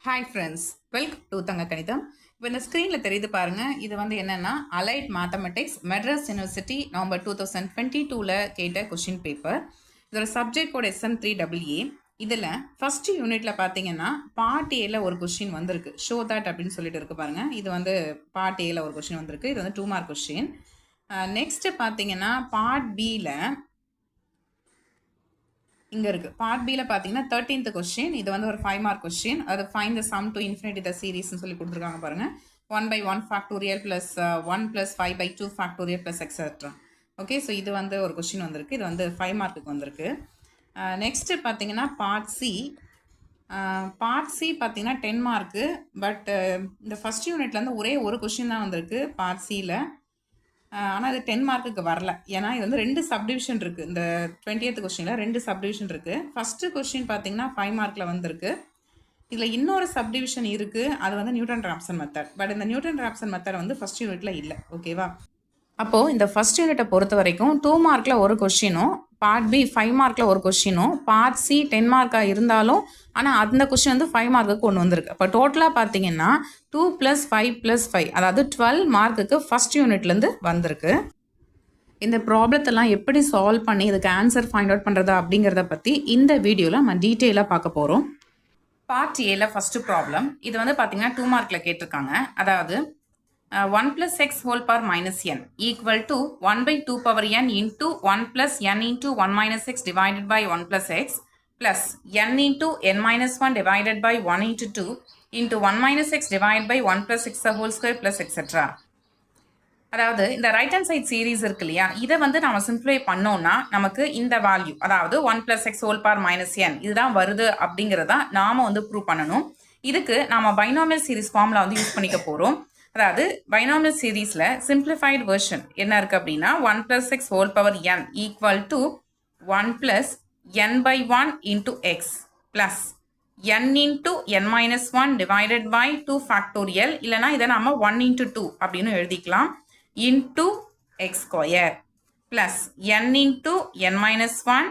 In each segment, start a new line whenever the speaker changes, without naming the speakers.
Hi friends, welcome to தங்க கணிதம். இப்போ இந்த ஸ்க்ரீனில் தெரியுது பாருங்கள். இது வந்து என்னென்னா allied mathematics Madras university November 2022 கேட்ட கொஷின் பேப்பர். இதோட சப்ஜெக்ட் கோட் SM3AA. இதில் ஃபஸ்ட்டு யூனிட்டில் பார்த்தீங்கன்னா பார்ட் ஏல ஒரு கொஷின் வந்திருக்கு. ஷோ தட் அப்படின்னு சொல்லிட்டு இருக்கு பாருங்கள். இது வந்து பார்ட் ஏல ஒரு கொஷின் வந்திருக்கு. இது வந்து 2 மார்க் கொஷின். நெக்ஸ்ட்டு பார்த்தீங்கன்னா பார்ட் பியில் இங்கே இருக்குது. பார்ட் பியில் பார்த்தீங்கன்னா 13th கொஸ்டின். இது வந்து ஒரு 5 மார்க் கொஸ்டின். அது find the sum to infinity the சீரீஸ்னு சொல்லி கொடுத்துருக்காங்க பாருங்கள். 1/1 factorial plus 1 + 5/2 factorial plus etcetera. Okay, so இது வந்து ஒரு கொஸ்டின் வந்திருக்கு. இது வந்து 5 மார்க்குக்கு வந்திருக்கு. நெக்ஸ்ட்டு பார்த்தீங்கன்னா பார்ட் சி. பார்ட் சி பார்த்தீங்கன்னா 10 மார்க்கு. பட் இந்த ஃபஸ்ட் யூனிட்லேருந்து ஒரே ஒரு கொஸ்டின் தான் வந்திருக்கு பார்ட் சியில். ஆனால் அது 10 மார்க்குக்கு வரல. ஏன்னா இது வந்து 2 சப்டிவிஷன் இருக்குது. இந்த 20th கொஸ்டினில் 2 சப்டிவிஷன் இருக்குது. ஃபஸ்ட்டு கொஸ்டின் பார்த்தீங்கன்னா 5 மார்க்கில் வந்திருக்கு. இதில் இன்னொரு சப்டிவிஷன் இருக்குது. அது வந்து நியூட்டன் ராப்சன் மெத்தட். பட் இந்த நியூட்டன் ராப்சன் மெத்தட் வந்து ஃபஸ்ட் யூனிட்டில் இல்லை. ஓகேவா? அப்போது இந்த ஃபஸ்ட் யூனிட்டை பொறுத்த வரைக்கும் 2 மார்க்கில் ஒரு கொஸ்டினும், பார்ட் பி 5 மார்க்கில் ஒரு கொஸ்டினும், பார்ட் சி 10 மார்க்காக இருந்தாலும் ஆனால் அந்த கொஸ்டின் வந்து 5 மார்க்குக்கு கொண்டு வந்திருக்கு. அப்போ டோட்டலாக பார்த்தீங்கன்னா 2 + 5 + 5 அதாவது 12 மார்க்குக்கு ஃபஸ்ட் யூனிட்லேருந்து வந்திருக்கு. இந்த ப்ராப்ளத்தெல்லாம் எப்படி சால்வ் பண்ணி இதுக்கு ஆன்சர் ஃபைண்ட் அவுட் பண்ணுறதா அப்படிங்கிறத பற்றி இந்த வீடியோவில் நம்ம டீட்டெயிலாக பார்க்க போகிறோம். பார்ட் ஏல ஃபஸ்ட்டு ப்ராப்ளம். இது வந்து பார்த்தீங்கன்னா 2 மார்க்கில் கேட்டிருக்காங்க. அதாவது 1 + x whole power minus n equal to 1/2 power n into 1 + n into 1 - x divided by 1 + x plus n into n - 1 divided by 1 into 2 into 1 - x divided by 1 + x the whole square plus etc. அதாவது இந்த right hand side series இருக்கு இல்லையா, இதை வந்து நம்ம சிம்பிளை பண்ணோம்னா நமக்கு இந்த வேல்யூ, அதாவது 1 + x whole power minus n இதுதான் வருது அப்படிங்கிறத நாம் வந்து ப்ரூவ் பண்ணணும். இதுக்கு நாம் பைனாமியல் சீரீஸ் ஃபார்முலா வந்து யூஸ் பண்ணிக்க போகிறோம். அதாவது பைனாமியல் சீரீஸில் சிம்பிளிஃபைடு வெர்ஷன் என்ன இருக்குது அப்படின்னா 1 + x whole power n equal to 1 + n/1 into x plus n into n - 1 divided by 2 factorial இல்லைனா இதை நம்ம 1 into 2 அப்படின்னு எழுதிக்கலாம் into x square plus n into n - 1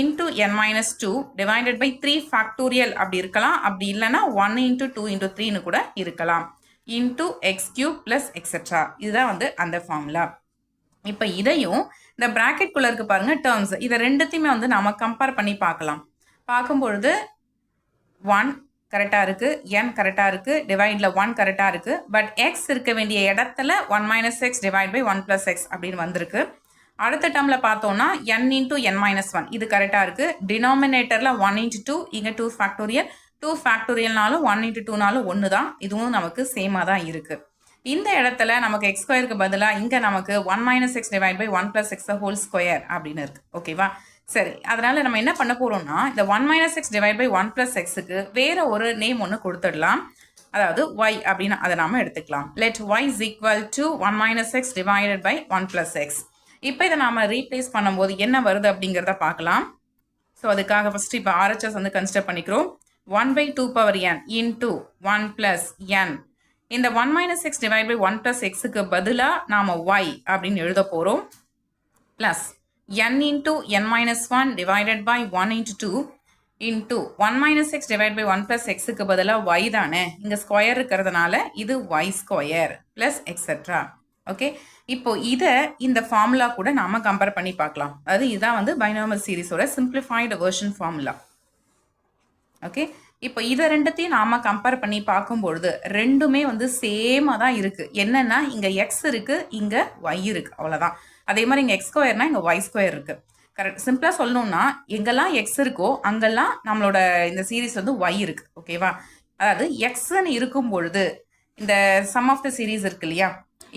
into n - 2 divided by 3 factorial அப்படி இருக்கலாம். அப்படி இல்லைனா 1 into 2 into 3ன்னு கூட இருக்கலாம். into x cube plus etc. இதுதான் வந்து அந்த ஃபார்முலா. இப்போ இதையும் இந்த ப்ராக்கெட்குள்ளே இருக்கு பாருங்க டேர்ம்ஸ், இதை ரெண்டுத்தையுமே வந்து நம்ம கம்பேர் பண்ணி பார்க்கலாம். பார்க்கும்பொழுது 1 கரெக்டாக இருக்குது, n கரெக்டாக இருக்குது, டிவைடில் 1 கரெக்டாக இருக்குது. பட் x இருக்க வேண்டிய இடத்துல 1 - x டிவைட் பை 1 + x அப்படின்னு வந்திருக்கு. அடுத்த டேர்மில் பார்த்தோன்னா n into n - 1 இது கரெக்டாக இருக்குது. டினாமினேட்டரில் 1 into 2, இங்கே 2 ஃபேக்டோரியல், 2 ஃபேக்டோரியல்னாலும் 1 into 2னாலும் 1 தான். இதுவும் நமக்கு சேமாக தான் இருக்குது. இந்த இடத்துல நமக்கு x ஸ்கொயருக்கு பதிலாக இங்கே நமக்கு 1 - x divide by 1 + x whole square அப்படின்னு இருக்குது. ஓகேவா? சரி, அதனால் நம்ம என்ன பண்ண போகிறோம்னா இந்த 1 - x டிவைட் பை 1 + xக்கு வேறு ஒரு நேம் ஒன்று கொடுத்துடலாம். அதாவது y அப்படின்னு அதை நாம் எடுத்துக்கலாம். let y is equal to 1 - x divided by 1 + x. இப்போ இதை நாம் ரீப்ளேஸ் பண்ணும்போது என்ன வருது அப்படிங்கிறத பார்க்கலாம். ஸோ அதுக்காக ஃபஸ்ட்டு இப்போ RHS வந்து கன்சிடர் பண்ணிக்கிறோம். 1/2 power n into 1 + n. இந்த 1 - x divided by 1 + xக்கு பதிலாக நாம் y அப்படின்னு எழுத போகிறோம். Plus n into n - 1 divided by 1 into 2 into 1 - x divided by 1 + xக்கு பதிலாக y தானே, இங்கே ஸ்கொயர் இருக்கிறதுனால இது y square plus etcetera. Okay, இப்போ இதை இந்த ஃபார்முலா கூட நாம் கம்பேர் பண்ணி பார்க்கலாம். அதாவது இதுதான் வந்து பைனாமியல் சீரீஸோட சிம்பிளிஃபைடு வெர்ஷன் ஃபார்முலா. ஓகே, இப்போ இதை ரெண்டுத்தையும் நாம் கம்பேர் பண்ணி பார்க்கும்பொழுது ரெண்டுமே வந்து சேமாக தான் இருக்குது. என்னென்னா இங்கே எக்ஸ் இருக்குது, இங்கே ஒய் இருக்குது, அவ்வளோதான். அதே மாதிரி இங்கே எக்ஸ் ஸ்கொயர்னால் இங்கே ஒய் ஸ்கொயர் இருக்குது. கரெக்ட். சிம்பிளாக சொல்லணும்னா எங்கெல்லாம் எக்ஸ் இருக்கோ அங்கெல்லாம் நம்மளோட இந்த சீரீஸ் வந்து ஒய் இருக்குது. ஓகேவா? அதாவது எக்ஸ்ன்னு இருக்கும் பொழுது இந்த சம் ஆஃப் த சீரீஸ் இருக்கு இல்லையா,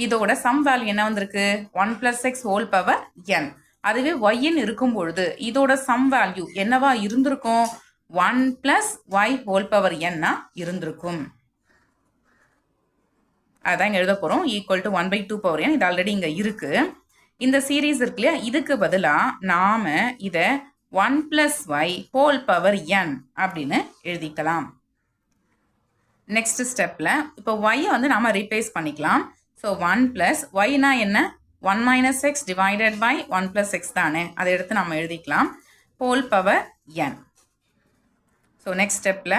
இதோட சம் வேல்யூ என்ன வந்திருக்கு 1 + x ஹோல் பவர் n. அதுவே ஒய்ன்னு இருக்கும் பொழுது இதோட சம் வேல்யூ என்னவா இருந்திருக்கும் 1 + y ஹோல் பவர் n இருந்திருக்கும். அதான் இங்கே எழுத போகிறோம். Equal to 1/2 power n. இது ஆல்ரெடி இங்கே இருக்குது. இந்த சீரீஸ் இருக்கு இல்லையா, இதுக்கு பதிலாக நாம் இதை 1 + y ஹோல் பவர் n அப்படின்னு எழுதிக்கலாம். நெக்ஸ்ட் ஸ்டெப்பில் இப்போ y வந்து நாம் ரீப்ளேஸ் பண்ணிக்கலாம். ஸோ 1 + yனா என்ன 1 - x டிவைடட் பை 1 + x தானே, அதை எடுத்து நம்ம எழுதிக்கலாம் whole power n. So next ஸ்டெப்பில்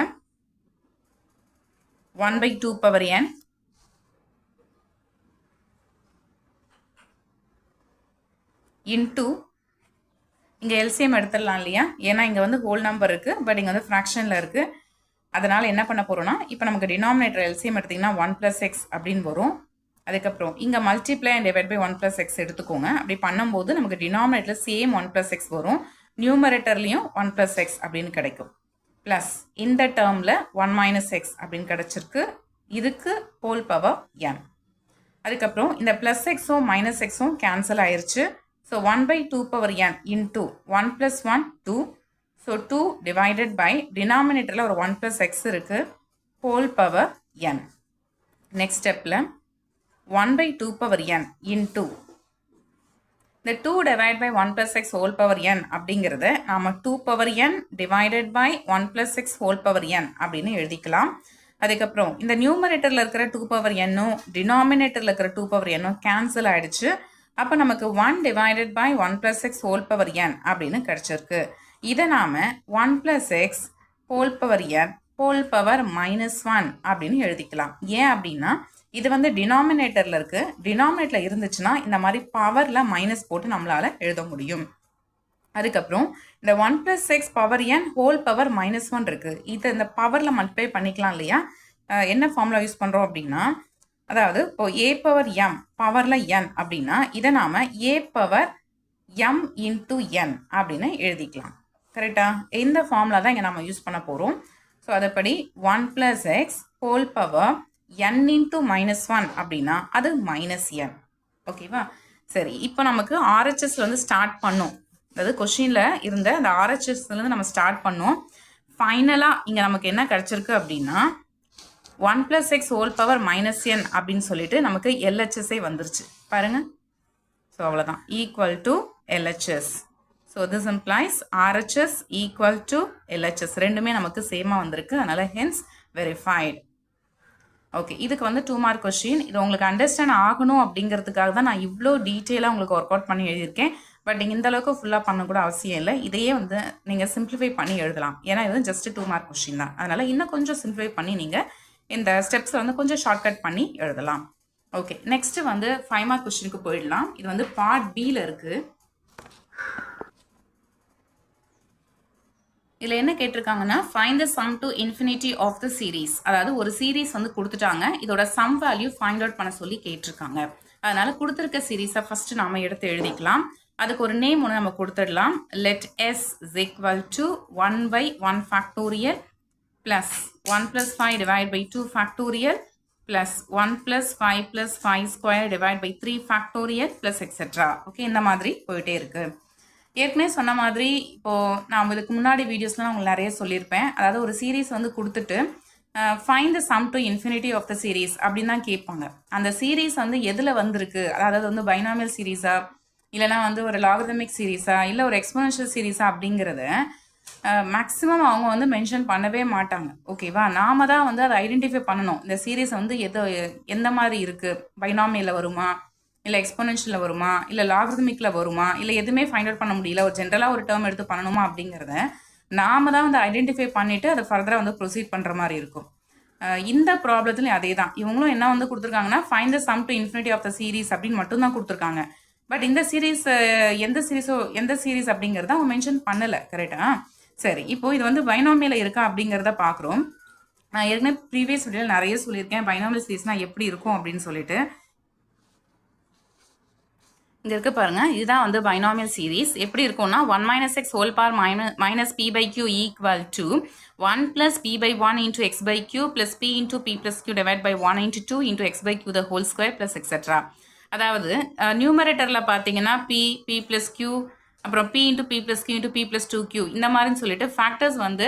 1/2 power n into இங்கே எல்சிஎம் எடுத்துடலாம் இல்லையா, ஏன்னா இங்கே வந்து ஹோல் நம்பர் இருக்குது, பட் இங்கே வந்து ஃப்ராக்ஷனில் இருக்குது. அதனால் என்ன பண்ண போகிறோன்னா, இப்போ நமக்கு டினாமினேட்டர் எல்சிஎம் எடுத்திங்கன்னா 1 + x அப்படின்னு வரும். அதுக்கப்புறம் இங்கே multiply and divide by 1 + x எடுத்துக்கோங்க. அப்படி பண்ணும்போது நமக்கு டினாமினேட்டரில் சேம் 1 + x வரும், நியூமரேட்டர்லேயும் 1 + x அப்படின்னு கிடைக்கும். ப்ளஸ் இந்த டேர்மில் 1 - x அப்படின்னு கிடச்சிருக்கு, இதுக்கு ஹோல் பவர் n. அதுக்கப்புறம் இந்த ப்ளஸ் எக்ஸும் மைனஸ் எக்ஸும் கேன்சல் ஆயிடுச்சு. So 1/2 power n into 1 + 1 2. So 2 divided by டினாமினேட்டரில் ஒரு 1 + x இருக்குது, ஹோல் பவர் n. நெக்ஸ்ட் ஸ்டெப்பில் 1/2 power n into இந்த 2 divided by 1 + x whole power n அப்படிங்கிறத நாம் 2 power n divided by 1 + x whole power n அப்படின்னு எழுதிக்கலாம். அதுக்கப்புறம் இந்த நியூமரேட்டரில் இருக்கிற 2 power n-ம் டினாமினேட்டரில் இருக்கிற 2 power n-ம் கேன்சல் ஆகிடுச்சு. அப்போ நமக்கு 1 divided by 1 + x whole power n அப்படின்னு கிடச்சிருக்கு. இதை நாம் 1 + x whole power n whole power -1 அப்படின்னு எழுதிக்கலாம். ஏன் அப்படின்னா இது வந்து டினாமினேட்டரில் இருக்குது, டினாமினேட்டரில் இருந்துச்சுன்னா இந்த மாதிரி பவரில் மைனஸ் போட்டு நம்மளால் எழுத முடியும். அதுக்கப்புறம் இந்த 1 + x power n whole power -1 இருக்குது, இதை இந்த பவரில் மல்டிப்ளை பண்ணிக்கலாம் இல்லையா. என்ன ஃபார்முலா யூஸ் பண்ணுறோம் அப்படின்னா, அதாவது இப்போ a பவர் m பவரில் n அப்படின்னா இதை நாம் a power m into n அப்படின்னு எழுதிக்கலாம். கரெக்டாக இந்த ஃபார்முலா தான் இங்கே நம்ம யூஸ் பண்ண போகிறோம். ஸோ அதைப்படி 1 + x whole power n into -1 அப்படின்னா அது -n. ஓகேவா? சரி, இப்போ நமக்கு RHSல வந்து ஸ்டார்ட் பண்ணோம், அதாவது கொஷினில் இருந்த அந்த RHSலேருந்து நம்ம ஸ்டார்ட் பண்ணோம். ஃபைனலாக இங்கே நமக்கு என்ன கிடச்சிருக்கு அப்படின்னா 1 + x ஹோல் பவர் -n அப்படின்னு சொல்லிட்டு நமக்கு LHSஐ வந்துருச்சு பாருங்கள். ஸோ அவ்வளோதான், equal to LHS. So this implies RHS equal to LHS ரெண்டுமே நமக்கு சேமாக வந்திருக்கு, அதனால் ஹென்ஸ் வெரிஃபைடு. ஓகே, இதுக்கு வந்து 2 மார்க் கொஷின். இது உங்களுக்கு அண்டர்ஸ்டாண்ட் ஆகணும் அப்படிங்கிறதுக்காக தான் நான் இவ்வளோ டீட்டெயிலாக உங்களுக்கு ஒர்க் அவுட் பண்ணி எழுதியிருக்கேன். பட் நீங்கள் இந்த அளவுக்கு ஃபுல்லாக பண்ணக்கூட அவசியம் இல்லை, இதையே வந்து நீங்கள் சிம்பிளிஃபை பண்ணி எழுதலாம். ஏன்னா இது ஜஸ்ட் 2 மார்க் கொஷின் தான், அதனால் இன்னும் கொஞ்சம் சிம்பிளிஃபை பண்ணி நீங்கள் இந்த ஸ்டெப்ஸை வந்து கொஞ்சம் ஷார்ட்கட் பண்ணி எழுதலாம். ஓகே, நெக்ஸ்ட்டு வந்து 5 மார்க் கொஷினுக்கு போயிடலாம். இது வந்து பார்ட் பியில் இருக்குது. இதில் என்ன கேட்டிருக்காங்கன்னா, find the sum to infinity of the series. அதாவது ஒரு சீரீஸ் வந்து கொடுத்துட்டாங்க, இதோட சம் வேல்யூ ஃபைண்ட் அவுட் பண்ண சொல்லி கேட்டிருக்காங்க. அதனால் கொடுத்துருக்க சீரீஸை ஃபஸ்ட்டு நாம் எடுத்து எழுதிக்கலாம். அதுக்கு ஒரு நேம் ஒன்று நம்ம கொடுத்துடலாம். Let s is equal to 1/1 factorial plus 1 + 5 divided by 2 factorial plus 1 + 5 + 5 square divided by 3 factorial plus etc. Okay, இந்த மாதிரி போயிட்டே இருக்கு. ஏற்கனவே சொன்ன மாதிரி இப்போது நான் இதுக்கு முன்னாடி வீடியோஸ்லாம் உங்களுக்கு நிறைய சொல்லியிருப்பேன். அதாவது ஒரு சீரீஸ் வந்து கொடுத்துட்டு find the sum to infinity of the series அப்படின்னு தான் கேட்பாங்க. அந்த சீரீஸ் வந்து எதில் வந்திருக்கு, அதாவது வந்து பைனாமியல் சீரீஸா, இல்லைனா வந்து ஒரு லாகரிதமிக் சீரீஸா, இல்லை ஒரு எக்ஸ்போனன்ஷியல் சீரீஸா அப்படிங்கிறத மேக்ஸிமம் அவங்க வந்து மென்ஷன் பண்ணவே மாட்டாங்க. ஓகேவா? நாம தான் வந்து அதை ஐடென்டிஃபை பண்ணணும். இந்த சீரீஸ் வந்து எந்த மாதிரி இருக்குது, பைனாமியலில் வருமா, இல்லை எக்ஸ்போனன்ஷியலில் வருமா, இல்லை லாகரிதமிக்கில் வருமா, இல்லை எதுவுமே ஃபைண்ட் அவுட் பண்ண முடியல, ஒரு ஜென்ரலாக ஒரு டேர்ம் எடுத்து பண்ணணுமா அப்படிங்கிறத நாம தான் வந்து ஐடென்டிஃபை பண்ணிவிட்டு அதை ஃபர்தராக வந்து ப்ரொசீட் பண்ணுற மாதிரி இருக்கும். இந்த ப்ராப்ளத்துலையும் அதே தான். இவங்களும் என்ன வந்து கொடுத்துருக்காங்கன்னா, find the sum to infinity of the series அப்படின்னு மட்டும்தான் கொடுத்துருக்காங்க. பட் இந்த சீரீஸ் எந்த சீரீஸ் அப்படிங்கிறத அவங்க மென்ஷன் பண்ணலை. கரெக்டா? சரி, இப்போது இது வந்து பைனாமியில் இருக்கா அப்படிங்கிறத பார்க்குறோம். நான் ஏற்கனவே ப்ரீவியஸ் வீடியோவில் நிறைய சொல்லியிருக்கேன் பைனாமியல் சீரீஸ்னால் எப்படி இருக்கும் அப்படின்னு சொல்லிட்டு. இங்கே இருக்க பாருங்கள், இதுதான் வந்து பைனாமியல் சீரீஸ். எப்படி இருக்கும்னா 1 - x whole power - p/q equal to 1 + p/1 into x/q plus p into p plus q divided by 1 into 2 into x/q the whole square plus etc. அதாவது நியூமரேட்டரில் பார்த்தீங்கன்னா p plus q, அப்புறம் p into p plus q into p plus 2q இந்த மாதிரின்னு சொல்லிட்டு factors வந்து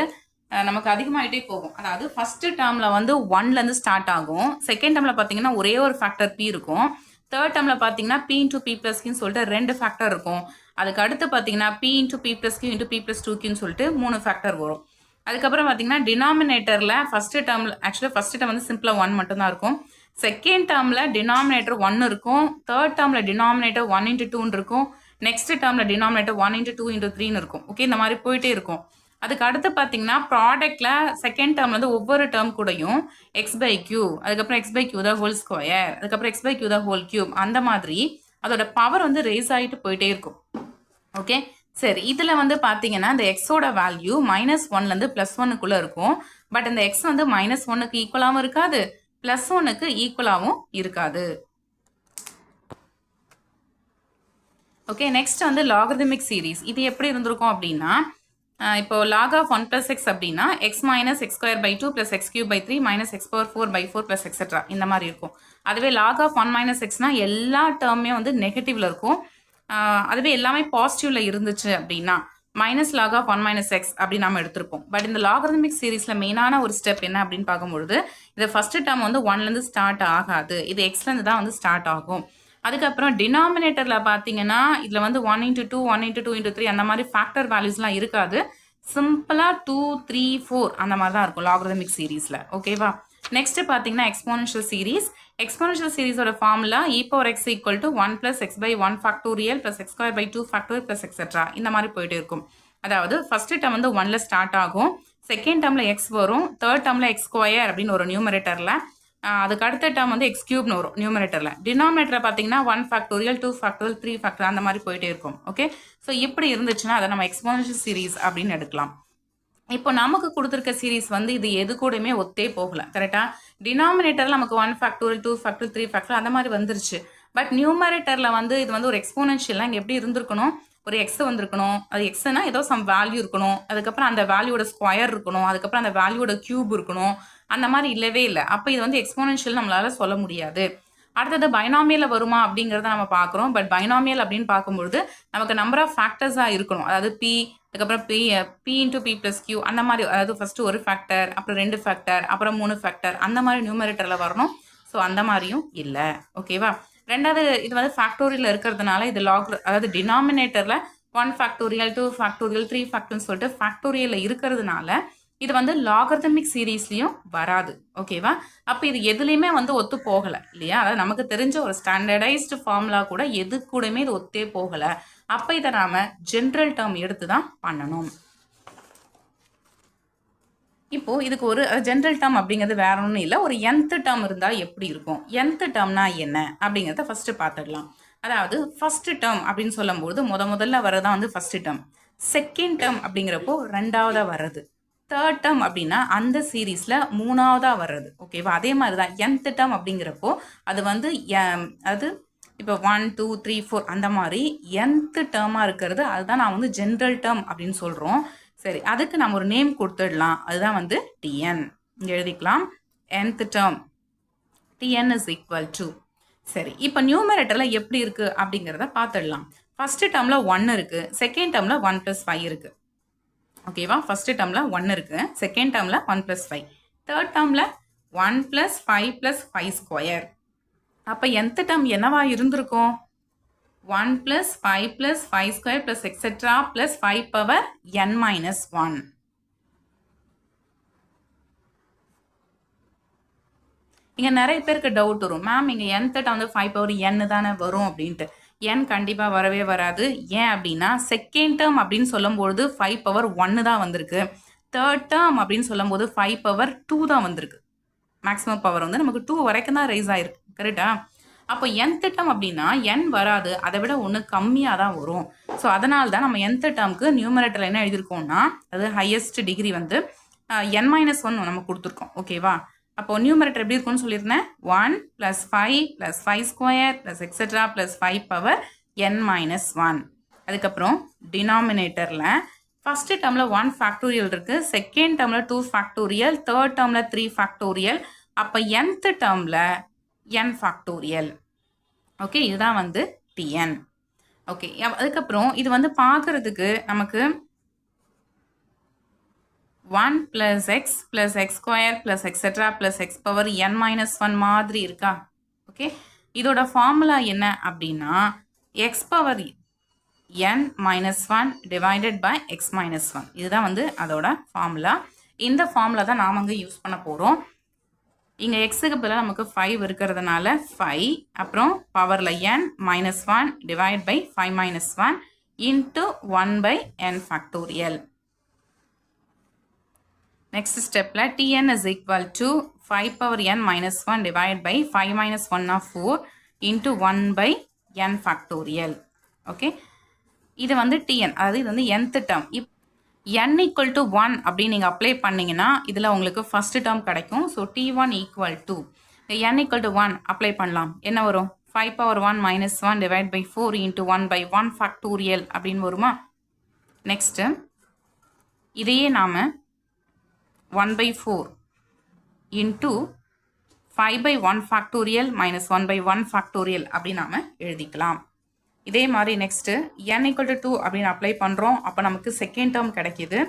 நமக்கு அதிகமாகிட்டே போகும். அதாவது ஃபஸ்ட்டு டேர்மில் வந்து 1லேருந்து ஸ்டார்ட் ஆகும். செகண்ட் டேர்மில் பார்த்தீங்கன்னா ஒரே ஒரு ஃபேக்டர் p இருக்கும். தேர்ட் டேர்மில் பார்த்தீங்கன்னா p into p plus qன்னு சொல்லிட்டு 2 ஃபேக்டர் இருக்கும். அதுக்கு அடுத்து பார்த்தீங்கன்னா p into p plus q into p plus 2qன்னு சொல்லிட்டு 3 ஃபேக்டர் வரும். அதுக்கப்புறம் பார்த்தீங்கன்னா டினாமினேட்டரில் ஃபஸ்ட்டு டேர்ம் வந்து சிம்பிளாக 1 மட்டும்தான் இருக்கும். செகண்ட் டேர்மில் டினாமினேட்டர் 1 இருக்கும். தேர்ட் டேர்மில் டினாமினேட்டர் 1 into 2 இருக்கும். நெக்ஸ்ட் டேர்மில் டினாமினேட்டர் 1 into 2 into 3 இருக்கும். ஓகே, இந்த மாதிரி போயிட்டே இருக்கும். அதுக்கு அடுத்து பார்த்தீங்கன்னா ப்ராடக்ட்டில் செகண்ட் டேர்ம் வந்து ஒவ்வொரு டேர்ம் கூடயும் எக்ஸ் பை கியூ, அதுக்கப்புறம் x by q the whole square, அதுக்கப்புறம் x by q the whole cube, அந்த மாதிரி அதோட பவர் வந்து ரேஸ் ஆகிட்டு போயிட்டே இருக்கும். ஓகே, சரி, இதில் வந்து பார்த்தீங்கன்னா இந்த எக்ஸோட வேல்யூ -1லேருந்து +1க்குள்ளே இருக்கும். பட் இந்த எக்ஸ் வந்து -1க்கு ஈக்குவலாகவும் இருக்காது, +1க்கு ஈக்குவலாகவும் இருக்காது. ஓகே, நெக்ஸ்ட் வந்து லாகரிதமிக் சீரீஸ். இது எப்படி இருந்திருக்கும் அப்படின்னா, இப்போ log of 1 plus x அப்படின்னா x minus x square by 2 plus x cube by 3 minus x power 4 by 4 plus etc. இந்த மாதிரி இருக்கும். அதுவே log of 1 minus xனா எல்லா டேர்மே வந்து நெகட்டிவ்ல இருக்கும். அதுவே எல்லாமே பாசிட்டிவ்ல இருந்துச்சு அப்படின்னா minus log of 1 minus x அப்படி நம்ம எடுத்திருப்போம். பட் இந்த லாகரிதமிக் சீரீஸில் மெயினான ஒரு ஸ்டெப் என்ன அப்படின்னு பார்க்கும்பொழுது, இது ஃபர்ஸ்ட் டேர்ம் வந்து 1லேருந்து ஸ்டார்ட் ஆகாது, இது எக்ஸ்லேருந்து தான் வந்து ஸ்டார்ட் ஆகும். அதுக்கப்புறம் டினாமினேட்டரில் பார்த்தீங்கன்னா இதில் வந்து 1 × 2 1 × 2 × 3 அந்த மாதிரி ஃபேக்டர் வேல்யூஸ்லாம் இருக்காது. சிம்பிளாக 2 3 4 அந்த மாதிரி தான் இருக்கும் லாகரிதமிக் சீரீஸில். ஓகேவா, நெக்ஸ்ட் பார்த்தீங்கன்னா எக்ஸ்போனன்ஷியல் சீரீஸ். எக்ஸ்போனன்ஷியல் சீரீஸோட formula e⁻x = 1 + x / 1 factorial + x² / 2 factorial + etcetera இந்த மாதிரி போயிட்டு இருக்கும். அதாவது ஃபர்ஸ்ட் டேர்ம் வந்து 1ல் ஸ்டார்ட் ஆகும், செகண்ட் டேர்மில் x வரும், தேர்ட் டேர்மில் x² அப்படின்னு ஒரு நியூமரேட்டரில், அதுக்கு அடுத்த டேர்ம் வந்து எக்ஸ் கியூப்னு வரும் நியூமரேட்டரில். டினாமினேட்டரில் பார்த்தீங்கன்னா 1 ஃபேக்டோரியல் 2 ஃபேக்டோரியல் 3 ஃபேக்டோரியல் அந்த மாதிரி போயிட்டே இருக்கும். ஓகே, ஸோ இப்படி இருந்துச்சுன்னா அதை நம்ம எக்ஸ்போனன்ஷியல் சீரீஸ் அப்படின்னு எடுக்கலாம். இப்போ நமக்கு கொடுத்துருக்க சீரீஸ் வந்து இது எது கூடயுமே ஒத்தே போகல, கரெக்டாக? டினாமினேட்டரில் நமக்கு 1 ஃபேக்டோரியல் 2 ஃபேக்டோரியல் 3 ஃபேக்டோரியல் அந்த மாதிரி வந்துருச்சு. பட் நியூமரேட்டரில் வந்து இது வந்து ஒரு எக்ஸ்போனன்ஷியல்லாம் இங்கே எப்படி இருந்திருக்கணும், ஒரு எக்ஸ் வந்திருக்கணும், அது எக்ஸ்னா ஏதோ சம் வேல்யூ இருக்கணும், அதுக்கப்புறம் அந்த வேல்யூட ஸ்கொயர் இருக்கணும், அதுக்கப்புறம் அந்த வேல்யூட கியூப் இருக்கணும், அந்த மாதிரி இல்லவே இல்லை. அப்போ இது வந்து எக்ஸ்போனன்ஷியல் நம்மளால சொல்ல முடியாது. அடுத்தது பைனாமியல் வருமா அப்படிங்கிறத நம்ம பார்க்குறோம். பட் பைனாமியல் அப்படின்னு பார்க்கும்பொழுது நமக்கு நம்பர் ஆஃப் ஃபேக்டர்ஸாக இருக்கணும். அதாவது பி, அதுக்கப்புறம் பி × p + q அந்த மாதிரி, அதாவது ஃபஸ்ட்டு ஒரு ஃபேக்டர், அப்புறம் 2 ஃபேக்டர், அப்புறம் 3 ஃபேக்டர் அந்த மாதிரி நியூமரேட்டரில் வரணும். ஸோ அந்த மாதிரியும் இல்லை. ஓகேவா, ரெண்டாவது இது வந்து ஃபேக்டோரியல் இருக்கிறதுனால இது அதாவது டினாமினேட்டரில் 1 ஃபேக்டோரியல் 2 ஃபேக்டோரியல் 3 ஃபேக்டர்னு சொல்லிட்டு ஃபேக்டோரியலில் இருக்கிறதுனால இது வந்து லாகரிதமிக் சீரீஸ்லையும் வராது. ஓகேவா, அப்போ இது எதுலேயுமே வந்து ஒத்து போகலை இல்லையா? அதாவது நமக்கு தெரிஞ்ச ஒரு ஸ்டாண்டர்டைஸ்டு ஃபார்முலா கூட எது கூடயுமே இது ஒத்தே போகலை. அப்போ இதை நாம் ஜென்ரல் டேர்ம் எடுத்து தான் பண்ணணும். இப்போது இதுக்கு ஒரு ஜென்ரல் டேர்ம் அப்படிங்கிறது வேற ஒன்றும் இல்லை, ஒரு nth டேர்ம் இருந்தால் எப்படி இருக்கும், nth டேர்ம்னா என்ன அப்படிங்கிறத ஃபஸ்ட்டு பார்த்துடலாம். அதாவது ஃபர்ஸ்ட் டேர்ம் அப்படின்னு சொல்லும்போது முதல்ல வரதான் வந்து ஃபர்ஸ்ட் டேர்ம், செகண்ட் டேர்ம் அப்படிங்கிறப்போ ரெண்டாவதாக வர்றது, தேர்ட் டேர்ம் அப்படின்னா அந்த சீரீஸில் மூணாவதாக வர்றது. ஓகேவா, அதே மாதிரி தான் nth டேர்ம் அப்படிங்கிறப்போ அது வந்து அது இப்போ 1 2 3 4 அந்த மாதிரி nth டேர்மாக இருக்கிறது, அதுதான் நான் வந்து ஜென்ரல் டேர்ம் அப்படின்னு சொல்கிறோம். சரி, அதுக்கு நம்ம ஒரு நேம் கொடுத்துடலாம், அதுதான் வந்து tn. இங்கே எழுதிக்கலாம் nth டேர்ம் tn = சரி, இப்போ நியூமரேட்டரில் எப்படி இருக்குது அப்படிங்கிறத பார்த்துடலாம். ஃபர்ஸ்ட் டேர்மில் 1 இருக்குது, செகண்ட் டேர்மில் 1 + 5 இருக்குது. ஓகேவா, ஃபர்ஸ்ட் டேர்மில் 1 இருக்குது, செகண்ட் டேர்மில் 1 + 5, தேர்ட் டேர்மில் 1 + 5 + 5². அப்போ nth டேர்ம் என்னவா இருந்திருக்கும், 1 + 5 + 5² + எக்ஸெட்ரா + 5⁻n - 1. இங்கே நிறைய பேருக்கு டவுட் வரும், மேம் இங்கே nth டேர்ம் வந்து 5⁻n தானே வரும் அப்படின்ட்டு. n கண்டிப்பாக வரவே வராது. ஏன் அப்படின்னா செகண்ட் டேர்ம் அப்படின்னு சொல்லும்போது 5⁻1 தான் வந்திருக்கு, தேர்ட் டேர்ம் அப்படின்னு சொல்லும்போது 5⁻2 தான் வந்திருக்கு. மேக்ஸிமம் பவர் வந்து நமக்கு 2 வரைக்கும் தான் ரைஸ் ஆயிருக்கு, கரெக்டா? அப்போ nth டேர்ம் அப்படின்னா n வராது, அதை விட 1 கம்மியாக தான் வரும். ஸோ அதனால தான் நம்ம nth டேர்முக்கு நியூமரேட்டரில் என்ன எழுதியிருக்கோம்னா, அது ஹையஸ்ட் டிகிரி வந்து n - 1 நம்ம கொடுத்துருக்கோம். ஓகேவா, அப்போ நியூமரேட்டர் எப்படி இருக்கும்னு சொல்லியிருந்தேன், 1 + 5 + 5² + எக்ஸெட்ரா + 5⁻n - 1. அதுக்கப்புறம் டினாமினேட்டரில் ஃபர்ஸ்ட் டேர்மில் 1 ஃபேக்டோரியல் இருக்குது, செகண்ட் டேர்மில் 2 ஃபேக்டோரியல், தேர்ட் டேர்மில் 3 ஃபேக்டோரியல், அப்போ nth டேர்மில் n ஃபேக்டோரியல். ஓகே, இதுதான் வந்து tn. ஓகே, அதுக்கப்புறம் இது வந்து பார்க்குறதுக்கு நமக்கு 1 + x + x² + எக்ஸெட்ரா + x⁻n - 1 மாதிரி இருக்கா? ஓகே, இதோட ஃபார்முலா என்ன அப்படின்னா x⁻n - 1 / x - 1. இதுதான் வந்து அதோட ஃபார்முலா. இந்த ஃபார்முலா தான் நாம் அங்கே யூஸ் பண்ண போகிறோம். இங்கே எக்ஸுக்கு பதிலாக நமக்கு 5 இருக்கிறதுனால 5, அப்புறம் பவரில் n - 1 / 5 - 1 × 1/n factorial. Next step la Tn is equal to 5 power n minus 1 divided by 5 minus 1 of 4 into 1 by n factorial. Okay. இது வந்து Tn, அதாவது இது வந்து nth term. n equal to 1 அப்படி நீங்கள் அப்ளை பண்ணிங்கன்னா இதில் உங்களுக்கு ஃபஸ்ட் டேர்ம் கிடைக்கும். So T1 equal to n equal to 1 apply பண்ணலாம். என்ன வரும்? 5 power 1 minus 1 divided by 4 into 1 by 1 factorial அப்படின்னு வருமா? நெக்ஸ்ட்டு இதையே நாம் 1 by 4 into 5 by 1 factorial minus 1 by 1 factorial அப்படி நாம் எழுதிக்கலாம். இதே மாதிரி நெக்ஸ்ட்டு n equal to 2 அப்படின்னு அப்ளை பண்ணுறோம். அப்போ நமக்கு செகண்ட் டேர்ம் கிடைக்கிது.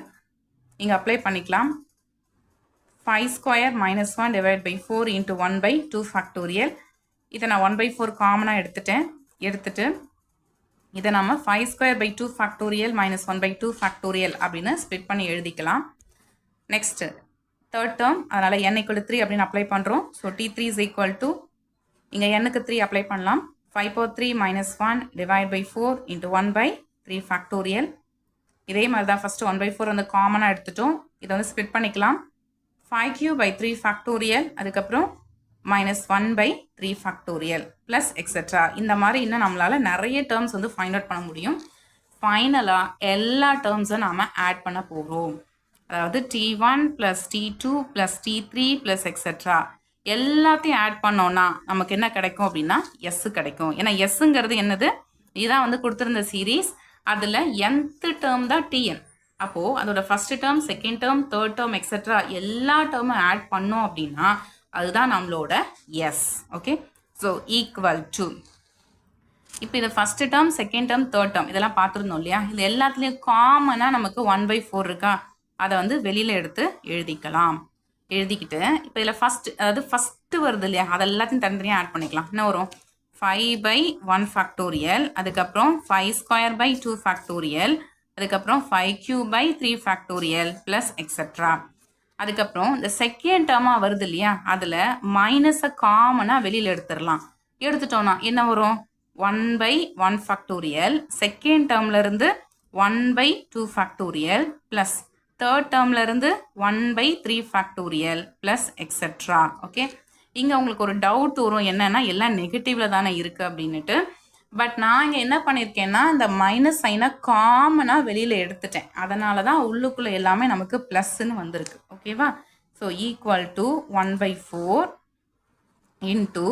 இங்கே அப்ளை பண்ணிக்கலாம். 5 square minus 1 divided by 4 into 1 by 2 factorial. இதை நான் 1 by 4 காமனாக எடுத்துட்டு இதை நம்ம 5 square by 2 factorial minus 1 by 2 factorial அப்படின்னு ஸ்ப்ளிட் பண்ணி எழுதிக்கலாம். நெக்ஸ்ட்டு தேர்ட் டேர்ம், அதனால் n equal to 3 அப்படின்னு அப்ளை பண்ணுறோம். So T3 is equal to இங்கே n-க்கு 3 அப்ளை பண்ணலாம். 5 power 3 minus 1 divided by 4 into 1 by 3 factorial. இதே மாதிரி தான் ஃபஸ்ட்டு 1 by 4 வந்து காமனாக எடுத்துட்டோம். இதை வந்து ஸ்ப்ளிட் பண்ணிக்கலாம். 5 cube by 3 factorial, அதுக்கப்புறம் minus 1 by 3 factorial plus etc. இந்த மாதிரி இன்னும் நம்மளால் நிறைய டேர்ம்ஸ் வந்து ஃபைண்ட் அவுட் பண்ண முடியும். ஃபைனலாக எல்லா டேர்ம்ஸும் நாம் ஆட் பண்ண போகிறோம். அதாவது T1 plus T2 plus T3 plus etc. எல்லாத்தையும் ஆட் பண்ணோன்னா நமக்கு என்ன கிடைக்கும் அப்படின்னா எஸ் கிடைக்கும். ஏன்னா எஸ்ஸுங்கிறது என்னது? இதுதான் வந்து கொடுத்துருந்த சீரீஸ். அதில் nth டேர்ம் தான் Tn. அப்போது அதோட first term, second term, third term etcetera எல்லா டேர்மும் ஆட் பண்ணோம் அப்படின்னா அதுதான் நம்மளோட S. Okay. So equal to இப்போ இது first term, second term, third term இதெல்லாம் பார்த்துருந்தோம் இல்லையா? இது எல்லாத்துலேயும் காமனாக நமக்கு 1 by 4 இருக்கா? அதை வந்து வெளியில் எடுத்து எழுதிக்கிட்டு இப்போ இதில் ஃபஸ்ட்டு வருது இல்லையா? அது எல்லாத்தையும் தனித்தனியாக ஆட் பண்ணிக்கலாம். என்ன வரும்? 5 by 1 factorial, அதுக்கப்புறம் 5 square by 2 factorial, அதுக்கப்புறம் 5 cube by 3 factorial plus etc. அதுக்கப்புறம் இந்த செகண்ட் டேர்மாக வருது இல்லையா? அதில் மைனஸை காமனாக வெளியில் எடுத்துட்டோம்னா என்ன வரும்? 1 by 1 factorial, செகண்ட் டேர்ம்லேருந்து 1 by 2 factorial plus தேர்ட் டேர்ம்லேருந்து 1 by 3 factorial plus etc. ஓகே. இங்கே உங்களுக்கு ஒரு டவுட் வரும், என்னென்னா எல்லாம் நெகட்டிவில் தானே இருக்குது அப்படின்ட்டு. பட் நான் இங்கே என்ன பண்ணியிருக்கேன்னா இந்த மைனஸ் சைனை காமனாக வெளியில் எடுத்துட்டேன். அதனால தான் உள்ளுக்குள்ளே எல்லாமே நமக்கு ப்ளஸ்ன்னு வந்திருக்கு. ஓகேவா? So equal to 1 by 4 into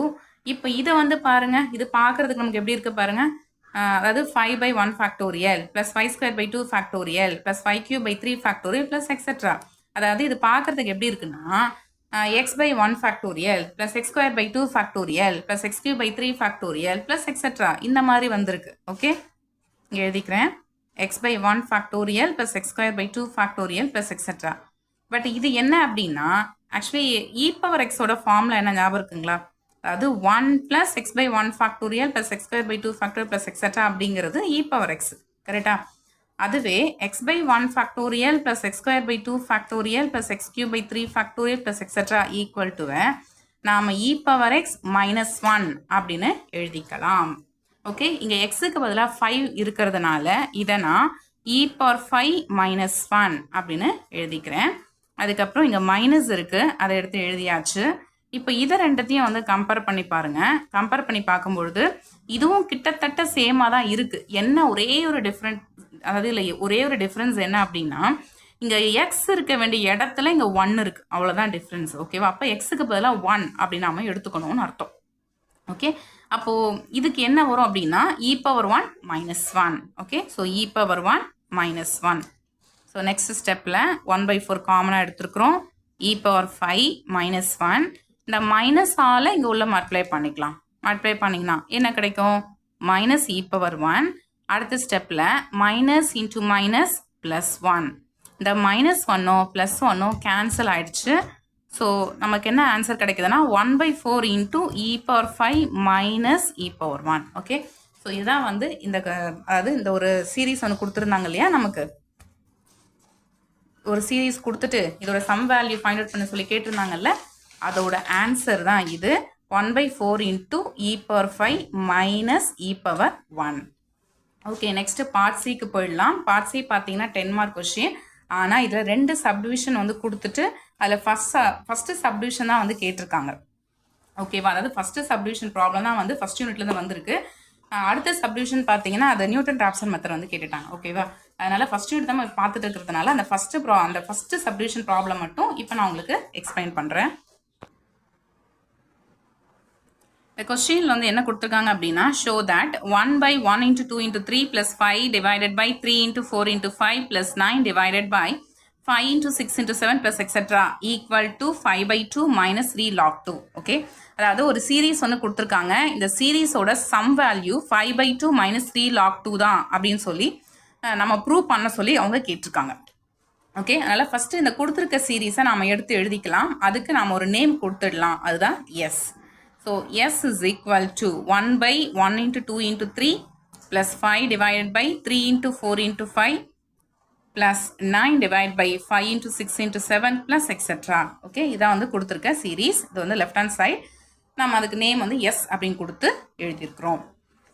இப்போ இதை வந்து பாருங்கள், இது பார்க்குறதுக்கு நமக்கு எப்படி இருக்குது பாருங்கள். அதாவது 5 by 1 factorial plus 5 square by 2 factorial plus 5 cube by 3 factorial plus etc. அதாவது இது பார்க்குறதுக்கு எப்படி இருக்குன்னா x by 1 factorial plus x square by 2 factorial plus x cube by 3 factorial plus etc. இந்த மாதிரி வந்திருக்கு. ஓகே, இங்கே எழுதிக்கிறேன். x by 1 factorial plus x square by 2 factorial plus etc. But இது என்ன அப்படின்னா ஆக்சுவலி e power x ஓட formula என்ன ஞாபகம் இருக்குங்களா? அதாவது 1 plus x by 1 factorial plus x square by 2 factorial plus etc. அப்படிங்கிறது e power x. கரெக்டா? அதுவே x by 1 factorial plus x square by 2 factorial plus x cube by 3 factorial plus etc. equal to நாம் e power x minus 1 அப்படின்னு எழுதிக்கலாம். Okay, இங்கே xக்கு பதிலாக 5 இருக்கிறதுனால இதை நான் e power 5 minus 1 அப்படின்னு எழுதிக்கிறேன். அதுக்கப்புறம் இங்கே மைனஸ் இருக்குது, அதை எடுத்து எழுதியாச்சு. இப்போ இதை ரெண்டத்தையும் வந்து கம்பேர் பண்ணி பாருங்கள். கம்பேர் பண்ணி பார்க்கும்பொழுது இதுவும் கிட்டத்தட்ட சேமாக தான் இருக்குது. என்ன ஒரே ஒரு டிஃப்ரென்ஸ் என்ன அப்படின்னா இங்கே எக்ஸ் இருக்க வேண்டிய இடத்துல இங்கே 1 இருக்குது, அவ்வளோதான் டிஃப்ரென்ஸ். ஓகேவா? அப்போ எக்ஸுக்கு பதிலாக 1 அப்படின்னு நாம எடுத்துக்கணும்னு அர்த்தம். ஓகே, அப்போது இதுக்கு என்ன வரும் அப்படின்னா e power 1 minus 1. Okay, so e power 1 minus 1. So next ஸ்டெப்பில் 1 by 4 காமனாக எடுத்துருக்குறோம். e power 5 minus 1. இந்த மைனஸ் ஆல் இங்கே உள்ள மல்டிப்ளை பண்ணிக்கலாம். மல்டிப்ளை பண்ணிங்கன்னா என்ன கிடைக்கும்? Minus e power 1. அடுத்த ஸ்டெப்பில் மைனஸ் இன்ட்டு மைனஸ் ப்ளஸ் 1. இந்த மைனஸ் 1 ப்ளஸ் 1 கேன்சல் ஆயிடுச்சு. ஸோ நமக்கு என்ன ஆன்சர் கிடைக்குதுன்னா 1 by 4 into e power 5 minus e power 1. Okay, so இதுதான் வந்து இந்த ஒரு சீரீஸ் ஒன்று கொடுத்துருந்தாங்க இல்லையா? நமக்கு ஒரு சீரீஸ் கொடுத்துட்டு இதோட சம் வேல்யூ ஃபைண்ட் அவுட் பண்ண சொல்லி கேட்டிருந்தாங்கல்ல, அதோட ஆன்சர் தான் இது. 1 by 4 into e power 5 minus e power 1. Okay, next part சிக்கு போயிடலாம். பார்ட் சி பார்த்தீங்கன்னா 10 மார்க் கொஸ்டின். ஆனால் இதில் 2 சப்டிவிஷன் வந்து கொடுத்துட்டு அதில் ஃபஸ்ட்டு சப்டிவிஷன் தான் வந்து கேட்டிருக்காங்க. ஓகேவா, அதாவது ஃபஸ்ட்டு சப்டிவிஷன் ப்ராப்ளம் தான் வந்து ஃபஸ்ட் யூனிட்லேருந்து வந்திருக்கு. அடுத்த சப்டிவிஷன் பார்த்தீங்கன்னா அது நியூட்டன் ராப்சன் மெத்தட் வந்து கேட்டுட்டாங்க. ஓகேவா, அதனால் ஃபஸ்ட் யூனிட் தான் பார்த்துட்டு இருக்கிறதுனால அந்த ஃபஸ்ட்டு சப்டிவிஷன் ப்ராப்ளம் மட்டும் இப்போ நான் உங்களுக்கு எக்ஸ்பிளைன் பண்ணுறேன். இந்த கொஸ்டினில் வந்து என்ன கொடுத்துருக்காங்க அப்படின்னா, show that 1/1 × 2 × 3 + 5 divided by 3 × 4 × 5 + 9 divided by 5 × 6 × 7 + etc. equal to 5/2 - 3 log 2. Okay, அதாவது ஒரு சீரீஸ் வந்து கொடுத்துருக்காங்க. இந்த சீரீஸோட சம் வேல்யூ 5/2 - 3 log 2 தான் அப்படின்னு சொல்லி நம்ம ப்ரூவ் பண்ண சொல்லி அவங்க கேட்டிருக்காங்க. ஓகே, அதனால் ஃபஸ்ட்டு இந்த கொடுத்துருக்க சீரீஸை நாம் எடுத்து எழுதிக்கலாம். அதுக்கு நாம் ஒரு நேம் கொடுத்துடலாம், அதுதான் S. So S is equal to 1/1 × 2 × 3 plus 5 divided by 3 × 4 × 5 plus 9 divided by 5 × 6 × 7 plus etc. Okay, இதான் வந்து கொடுத்துருக்க சீரீஸ். இது வந்து லெஃப்ட் ஹேண்ட் சைடு. நம்ம அதுக்கு நேம் வந்து எஸ் அப்படின்னு கொடுத்து எழுதியிருக்கிறோம்.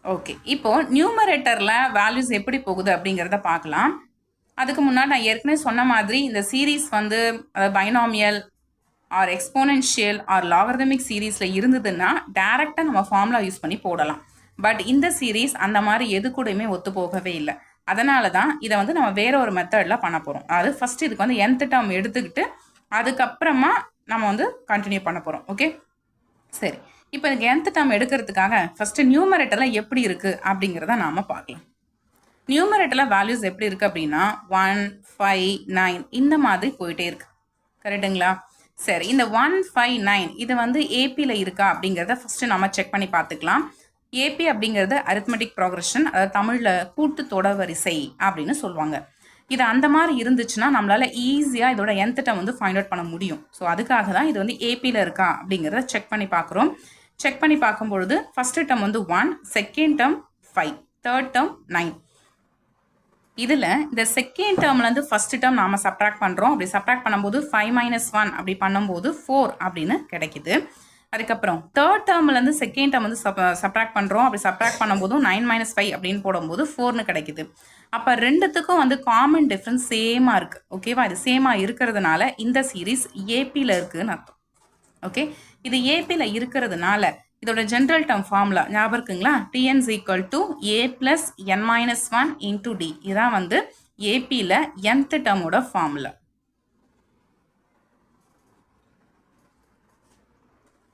ஓகே, இப்போது நியூமரேட்டரில் வேல்யூஸ் எப்படி போகுது அப்படிங்கிறத பார்க்கலாம். அதுக்கு முன்னாடி நான் ஏற்கனவே சொன்ன மாதிரி இந்த சீரீஸ் வந்து binomial or exponential or logarithmic சீரீஸில் இருந்ததுன்னா டேரெக்டாக நம்ம ஃபார்முலா யூஸ் பண்ணி போடலாம். பட் இந்த சீரீஸ் அந்த மாதிரி எது கூடயுமே ஒத்து போகவே இல்லை. அதனால தான் இதை வந்து நம்ம வேற ஒரு மெத்தடில் பண்ண போகிறோம். அதாவது ஃபஸ்ட்டு இதுக்கு வந்து nth டேர்ம் எடுத்துக்கிட்டு அதுக்கப்புறமா நம்ம வந்து கண்டினியூ பண்ண போகிறோம். ஓகே, சரி. இப்போ இதுக்கு nth டேர்ம் எடுக்கிறதுக்காக ஃபஸ்ட்டு நியூமரேட்டரில் எப்படி இருக்குது அப்படிங்கிறத நாம் பார்க்கலாம். நியூமரேட்டரில் வேல்யூஸ் எப்படி இருக்குது அப்படின்னா 1, 5, 9 இந்த மாதிரி போயிட்டே இருக்குது. கரெக்டுங்களா? சரி, இந்த 1, 5, 9 இது வந்து ஏபியில் இருக்கா அப்படிங்கிறத ஃபஸ்ட்டு நம்ம செக் பண்ணி பார்த்துக்கலாம். ஏபி அப்படிங்கிறது அரித்மெட்டிக் ப்ரோக்ரஷன், அதாவது தமிழில் கூட்டு தொடர் வரிசை அப்படின்னு சொல்லுவாங்க. இது அந்த மாதிரி இருந்துச்சுன்னா நம்மளால் ஈஸியாக இதோட nth டேர்ம் வந்து ஃபைண்ட் அவுட் பண்ண முடியும். ஸோ அதுக்காக தான் இது வந்து ஏபியில் இருக்கா அப்படிங்கிறத செக் பண்ணி பார்க்குறோம். செக் பண்ணி பார்க்கும்பொழுது ஃபஸ்ட்டு டேர்ம் வந்து 1, செகண்ட் டேர்ம் 5, தேர்ட் டேர்ம் 9. இதில் இந்த செகண்ட் டேர்ம்லேருந்து ஃபஸ்ட்டு டேர்ம் நாம் சப்ட்ராக்ட் பண்ணுறோம். அப்படி சப்ட்ராக்ட் பண்ணும்போது 5 - 1 அப்படி பண்ணும்போது 4 அப்படின்னு கிடைக்குது. அதுக்கப்புறம் தேர்ட் டேர்ம்லேருந்து செகண்ட் டேர்ம் வந்து சப்ட்ராக்ட் பண்ணுறோம். அப்படி சப்ட்ராக்ட் பண்ணும்போதும் 9 - 5 அப்படின்னு போடும்போது 4ன்னு கிடைக்குது. அப்போ ரெண்டுத்துக்கும் வந்து காமன் டிஃப்ரென்ஸ் சேமாக இருக்குது. ஓகேவா, இது சேமாக இருக்கிறதுனால இந்த சீரீஸ் ஏபியில் இருக்குதுன்னு அர்த்தம். ஓகே, இது ஏபியில் இருக்கிறதுனால இதோட ஜென்ரல் டேர்ம் ஃபார்முலா ஞாபகம் இருக்குங்களா? Tn is equal to a plus n minus 1 into d. இதான் வந்து ஏபியில் nth டேர்மோட ஃபார்முலா.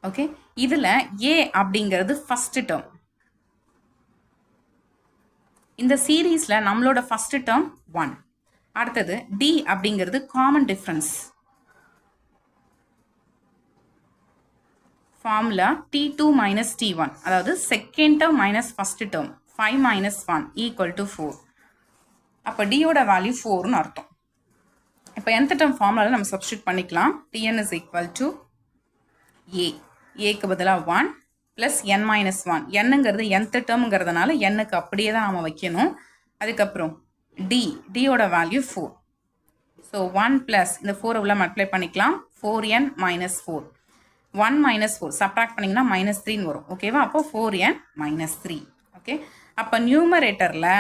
ஓகே, இதில் a அப்படிங்கிறது ஃபஸ்ட்டு டேர்ம். இந்த சீரீஸில் நம்மளோட ஃபஸ்ட்டு டேர்ம் 1. அடுத்தது d அப்படிங்கிறது common difference. Formula T2 - T1, அதாவது second term minus first term 5 - 1 = 4. அப்போ டியோட வேல்யூ 4ன்னு அர்த்தம். இப்போ nth டேர்ம் ஃபார்முலாவில் நம்ம சப்ஸ்டியூட் பண்ணிக்கலாம். Tn is equal to a, ஏக்கு பதிலாக 1 ப்ளஸ் n - 1. என்னங்கிறது nth டேர்முங்கிறதுனால என்னுக்கு அப்படியே தான் நம்ம வைக்கணும். அதுக்கப்புறம் டியோட வேல்யூ 4. ஸோ 1 ப்ளஸ் இந்த 4 உள்ள மல்டிப்ளை பண்ணிக்கலாம். 4n - 4. 1 - 4 சப்ட்ராக்ட் பண்ணிங்கன்னா -3ன்னு வரும். ஓகேவா, அப்போ 4n - 3. ஓகே, அப்போ நியூமரேட்டரில்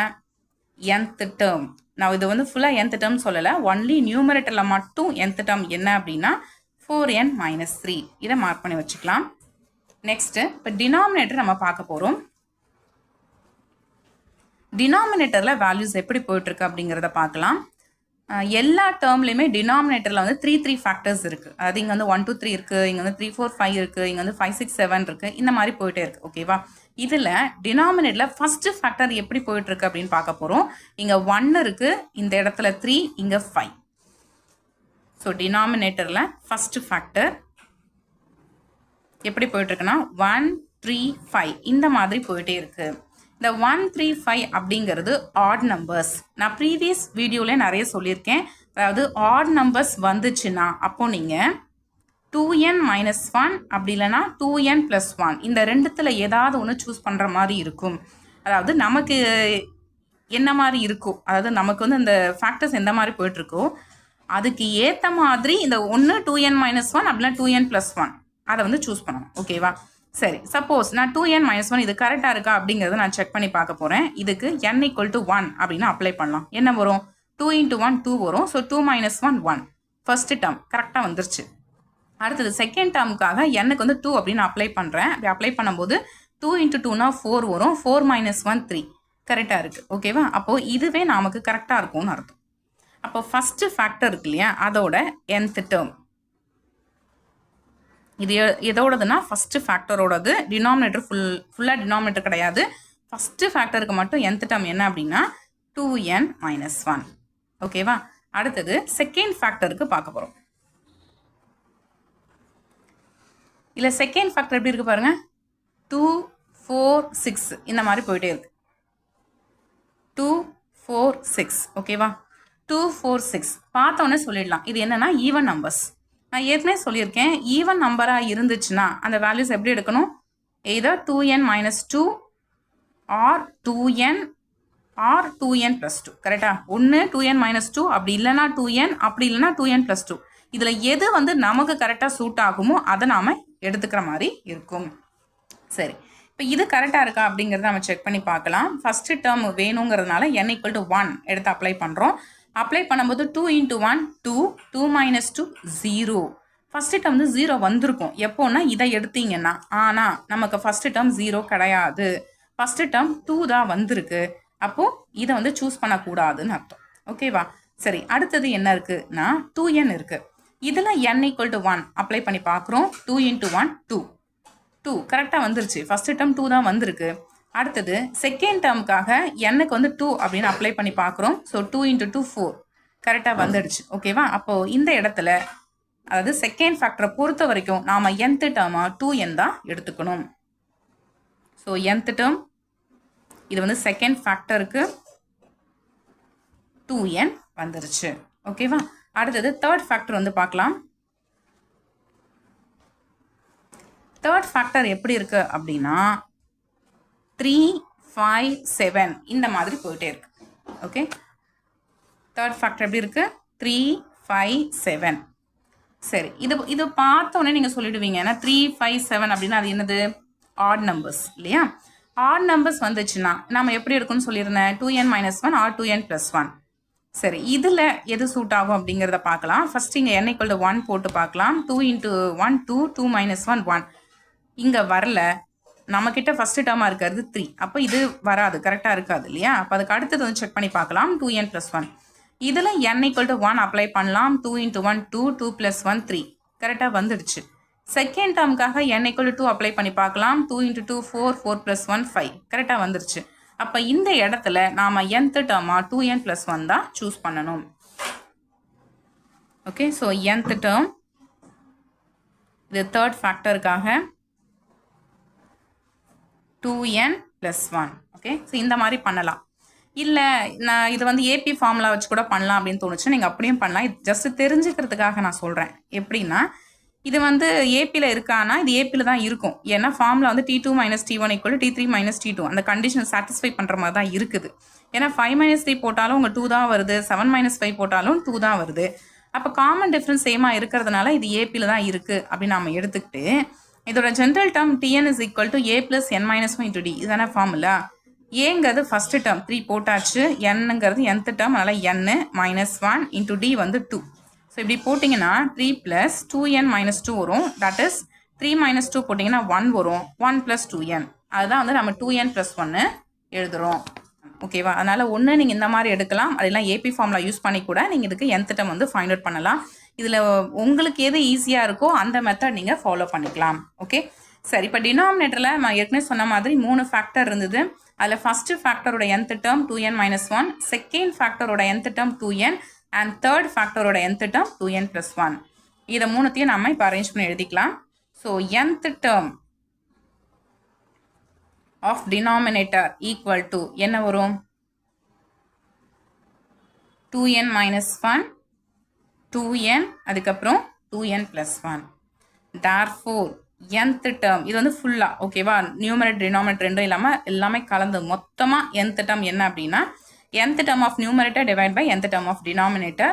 nth டேர்ம், நான் இது வந்து ஃபுல்லாக nth டேர்ம் சொல்லலை, ஒன்லி நியூமரேட்டரில் மட்டும் nth டேர்ம் என்ன அப்படின்னா 4n - 3. இதை மார்க் பண்ணி வச்சுக்கலாம். நெக்ஸ்ட்டு இப்போ டினாமினேட்டர் நம்ம பார்க்க போகிறோம். டினாமினேட்டரில் வேல்யூஸ் எப்படி போயிட்டுருக்கு அப்படிங்கிறத பார்க்கலாம். எல்லா டேர்ம்லையுமே டினாமினேட்டரில் வந்து 3 ஃபேக்டர்ஸ் இருக்குது. அதாவது இங்கே வந்து 1 2 3 இருக்குது, இங்கே வந்து 3 4 5 இருக்குது, இங்கே வந்து 5 6 7 இருக்குது. இந்த மாதிரி போயிட்டே இருக்குது. ஓகேவா, இதில் டினாமினேட்டரில் ஃபஸ்ட்டு ஃபேக்டர் எப்படி போயிட்டுருக்கு அப்படின்னு பார்க்க போகிறோம். இங்கே 1 இருக்குது, இந்த இடத்துல 3, இங்கே 5. ஸோ டினாமினேட்டரில் ஃபஸ்ட்டு ஃபேக்டர் எப்படி போயிட்டுருக்குன்னா 1 3 5 இந்த மாதிரி போயிட்டே இருக்குது. இந்த 1 3 5 அப்படிங்கிறது ஆட் நம்பர்ஸ். நான் ப்ரீவியஸ் வீடியோவில் நிறைய சொல்லியிருக்கேன். அதாவது ஆட் நம்பர்ஸ் வந்துச்சுன்னா அப்போ நீங்கள் 2n - 1 அப்படி இல்லைனா 2n + 1 இந்த ரெண்டுத்தில் ஏதாவது ஒன்று சூஸ் பண்ணுற மாதிரி இருக்கும். அதாவது நமக்கு என்ன மாதிரி இருக்கோ, அதாவது நமக்கு வந்து இந்த ஃபேக்டர்ஸ் எந்த மாதிரி போயிட்டுருக்கோ அதுக்கு ஏற்ற மாதிரி இந்த ஒன்று 2n - 1 அப்படின்னா 2n + 1 அதை வந்து சூஸ் பண்ணணும். ஓகேவா, சரி. சப்போஸ் நான் 2n - 1 இது கரெக்டாக இருக்கா அப்படிங்கிறத நான் செக் பண்ணி பார்க்க போகிறேன். இதுக்கு n = 1 அப்படின்னு அப்ளை பண்ணலாம். என்ன வரும்? 2 into 1 2 வரும். So 2 minus 1 1. ஃபர்ஸ்ட் டேர்ம் கரெக்டாக வந்துருச்சு. அடுத்தது செகண்ட் டேர்முக்காக எனக்கு வந்து 2 அப்படின்னு அப்ளை பண்ணுறேன். அப்படி அப்ளை பண்ணும்போது 2 into 2னா 4 வரும். 4 minus 1 3. கரெக்டாக இருக்குது. ஓகேவா? அப்போது இதுவே நமக்கு கரெக்டாக இருக்கும்னு அர்த்தம். அப்போ ஃபஸ்ட்டு ஃபேக்டர் இருக்கு இல்லையா, அதோட nth டேர்ம் இது எதோடதுன்னா ஃபஸ்ட்டு ஃபேக்டரோடது. டினாமினேட்டர் ஃபுல்லாக டினாமினேட்டர் கிடையாது. ஃபஸ்ட்டு ஃபேக்டருக்கு மட்டும் nth டேர்ம் என்ன அப்படின்னா 2n minus 1. ஓகேவா? அடுத்தது செகண்ட் ஃபேக்டருக்கு பார்க்க போகிறோம். இல்லை செகண்ட் ஃபேக்டர் எப்படி இருக்குது பாருங்கள். 2 4 6 இந்த மாதிரி போயிட்டே இருக்கு. 2 4 6. ஓகேவா? 2 4 6 பார்த்தோன்னே சொல்லிடலாம் இது என்னன்னா ஈவன் நம்பர்ஸ். நான் ஏற்கனவே சொல்லியிருக்கேன், ஈவன் நம்பராக இருந்துச்சுன்னா அந்த வேல்யூஸ் எப்படி எடுக்கணும்? Either 2n minus 2 or 2n or 2n plus 2. கரெக்டாக? ஒன்று 2n minus 2, அப்படி இல்லைனா 2n, அப்படி இல்லைனா 2n plus 2. இதில் எது வந்து நமக்கு கரெக்டாக சூட் ஆகுமோ அதை நாம் எடுத்துக்கிற மாதிரி இருக்கும். சரி, இப்போ இது கரெக்டாக இருக்கா அப்படிங்கிறத நம்ம செக் பண்ணி பார்க்கலாம். ஃபஸ்ட்டு டேர்ம் வேணுங்கிறதுனால n equal to 1 எடுத்து அப்ளை பண்ணுறோம். அப்ளை பண்ணும்போது 2 into 1 2, 2 minus 2 0. ஃபஸ்ட்டு டேர்ம் வந்து 0 வந்திருக்கும். எப்போன்னா இதை எடுத்தீங்கன்னா, ஆனால் நமக்கு ஃபஸ்ட்டு டேர்ம் 0 கிடையாது. ஃபஸ்ட்டு டேர்ம் 2 தான் வந்திருக்கு. அப்போது இதை வந்து சூஸ் பண்ணக்கூடாதுன்னு அர்த்தம். ஓகேவா? சரி, அடுத்தது என்ன இருக்குன்னா 2n இருக்குது. இதில் n equal to 1 அப்ளை பண்ணி பார்க்குறோம். 2 into 1 2. 2 கரெக்டாக வந்துருச்சு. ஃபஸ்ட்டு டேர்ம் 2 தான் வந்திருக்கு. அடுத்தது செகண்ட் டேர்முக்காக எனக்கு வந்து 2 அப்படின்னு அப்ளை பண்ணி பார்க்குறோம். ஸோ 2 into 2 4 கரெக்டாக வந்துடுச்சு. ஓகேவா? அப்போது இந்த இடத்துல அதாவது செகண்ட் ஃபேக்டரை பொறுத்த வரைக்கும் நாம் nth டேர்மாக 2n தான் எடுத்துக்கணும். ஸோ nth டேர்ம் இது வந்து செகண்ட் ஃபேக்டருக்கு 2n வந்துருச்சு. ஓகேவா? அடுத்தது தேர்ட் ஃபேக்டர் வந்து பார்க்கலாம். தேர்ட் ஃபேக்டர் எப்படி இருக்கு அப்படின்னா 3 5 7 இந்த மாதிரி போயிட்டே இருக்கு. ஓகே, தேர்ட் ஃபேக்டர் எப்படி இருக்கு? 3 5 7. சரி, இது பார்த்தோன்னே நீங்கள் சொல்லிடுவீங்க, ஏன்னா 3 5 7 அப்படின்னா அது என்னது? ஆட் நம்பர்ஸ் இல்லையா? ஆட் நம்பர்ஸ் வந்துச்சுன்னா நம்ம எப்படி எடுக்கணும்னு சொல்லியிருந்தேன், 2n minus 1 or 2n plus 1. சரி, இதில் எது சூட் ஆகும் அப்படிங்கிறத பார்க்கலாம். ஃபஸ்ட் இங்கே n equal to 1 போட்டு பார்க்கலாம். 2 into 1 2, 2 minus 1 1. இங்கே வரல, நம்மக்கிட்ட ஃபஸ்ட்டு டேர்மாக இருக்கிறது 3. அப்போ இது வராது, கரெக்டாக இருக்காது இல்லையா? அப்போ அதுக்கு அடுத்தது வந்து செக் பண்ணி பார்க்கலாம். 2n plus 1. இதில் n equal to 1 அப்ளை பண்ணலாம். 2 into 1 2, 2 plus 1 3. கரெக்டாக வந்துடுச்சு. செகண்ட் டேர்முக்காக n equal to 2 அப்ளை பண்ணி பார்க்கலாம். 2 into 2 4, 4 plus 1 5. கரெக்டாக வந்துடுச்சு. அப்போ இந்த இடத்துல நாம் nth டேர்மாக 2n plus 1 தான் சூஸ் பண்ணணும். ஓகே, ஸோ nth டேர்ம் இது தேர்ட் ஃபேக்டருக்காக 2n plus 1. ஓகே, ஸோ இந்த மாதிரி பண்ணலாம். இல்லை நான் இது வந்து ஏபி ஃபார்முலா வச்சு கூட பண்ணலாம் அப்படின்னு தோணுச்சு, நீங்கள் அப்படியும் பண்ணலாம். இது ஜஸ்ட் தெரிஞ்சுக்கிறதுக்காக நான் சொல்கிறேன். எப்படின்னா இது வந்து ஏபியில் இருக்கானா, இது ஏபியில் தான் இருக்கும். ஏன்னா ஃபார்முலா வந்து T2 minus T1 equal to T3 minus T2 அந்த கண்டிஷனை சாட்டிஸ்ஃபை பண்ணுற மாதிரி தான் இருக்குது. ஏன்னா 5 minus 3 போட்டாலும் உங்கள் 2 தான் வருது, 7 minus 5 போட்டாலும் 2 தான் வருது. அப்போ காமன் டிஃப்ரென்ஸ் சேமாக இருக்கிறதுனால இது ஏபியில் தான் இருக்குது அப்படின்னு நம்ம எடுத்துக்கிட்டு இதோட general term Tn is equal to a plus n minus 1 into d. இதுதானே ஃபார்முலா. ஏங்கிறது ஃபஸ்ட்டு டேர்ம் 3 போட்டாச்சு, என்னங்கிறது nth டேர்ம், அதனால் n minus 1 into d வந்து 2. ஸோ இப்படி போட்டிங்கன்னா 3 plus 2n minus 2 வரும். தட் இஸ் 3 minus 2 போட்டிங்கன்னா 1 வரும். 1 plus 2n, அதுதான் வந்து நம்ம 2n plus 1 எழுதுகிறோம். ஓகேவா? அதனால் ஒன்று நீங்கள் இந்த மாதிரி எடுக்கலாம், அதெல்லாம் ஏபி ஃபார்முலா யூஸ் பண்ணி கூட நீங்கள் இதுக்கு nth டேர்ம் வந்து ஃபைண்ட் அவுட் பண்ணலாம். இதில் உங்களுக்கு எது ஈஸியாக இருக்கோ அந்த மெத்தட் நீங்கள் ஃபாலோ பண்ணிக்கலாம். ஓகே, சரி. இப்போ டினாமினேட்டரில் நான் ஏற்கனவே சொன்ன மாதிரி 3 ஃபேக்டர் இருந்தது. அதில் ஃபஸ்ட்டு ஃபேக்டரோட nth term 2n minus 1, second ஃபேக்டரோட nth term 2n, and third ஃபேக்டரோட nth term 2n plus 1. இதை மூணுத்தையும் நம்ம இப்போ அரேஞ்ச் பண்ணி எழுதிக்கலாம். So nth term of denominator equal to என்ன வரும்? 2n minus 1, 2n, அதுக்கப்புறம் 2n plus 1. therefore nth term இது வந்து ஃபுல்லாக ஓகேவா, நியூமரேட்டர் டினாமினேட்டர் ரெண்டும் இல்லாமல் எல்லாமே கலந்து மொத்தமாக nth term என்ன அப்படின்னா nth term of numerator divided by nth term of denominator.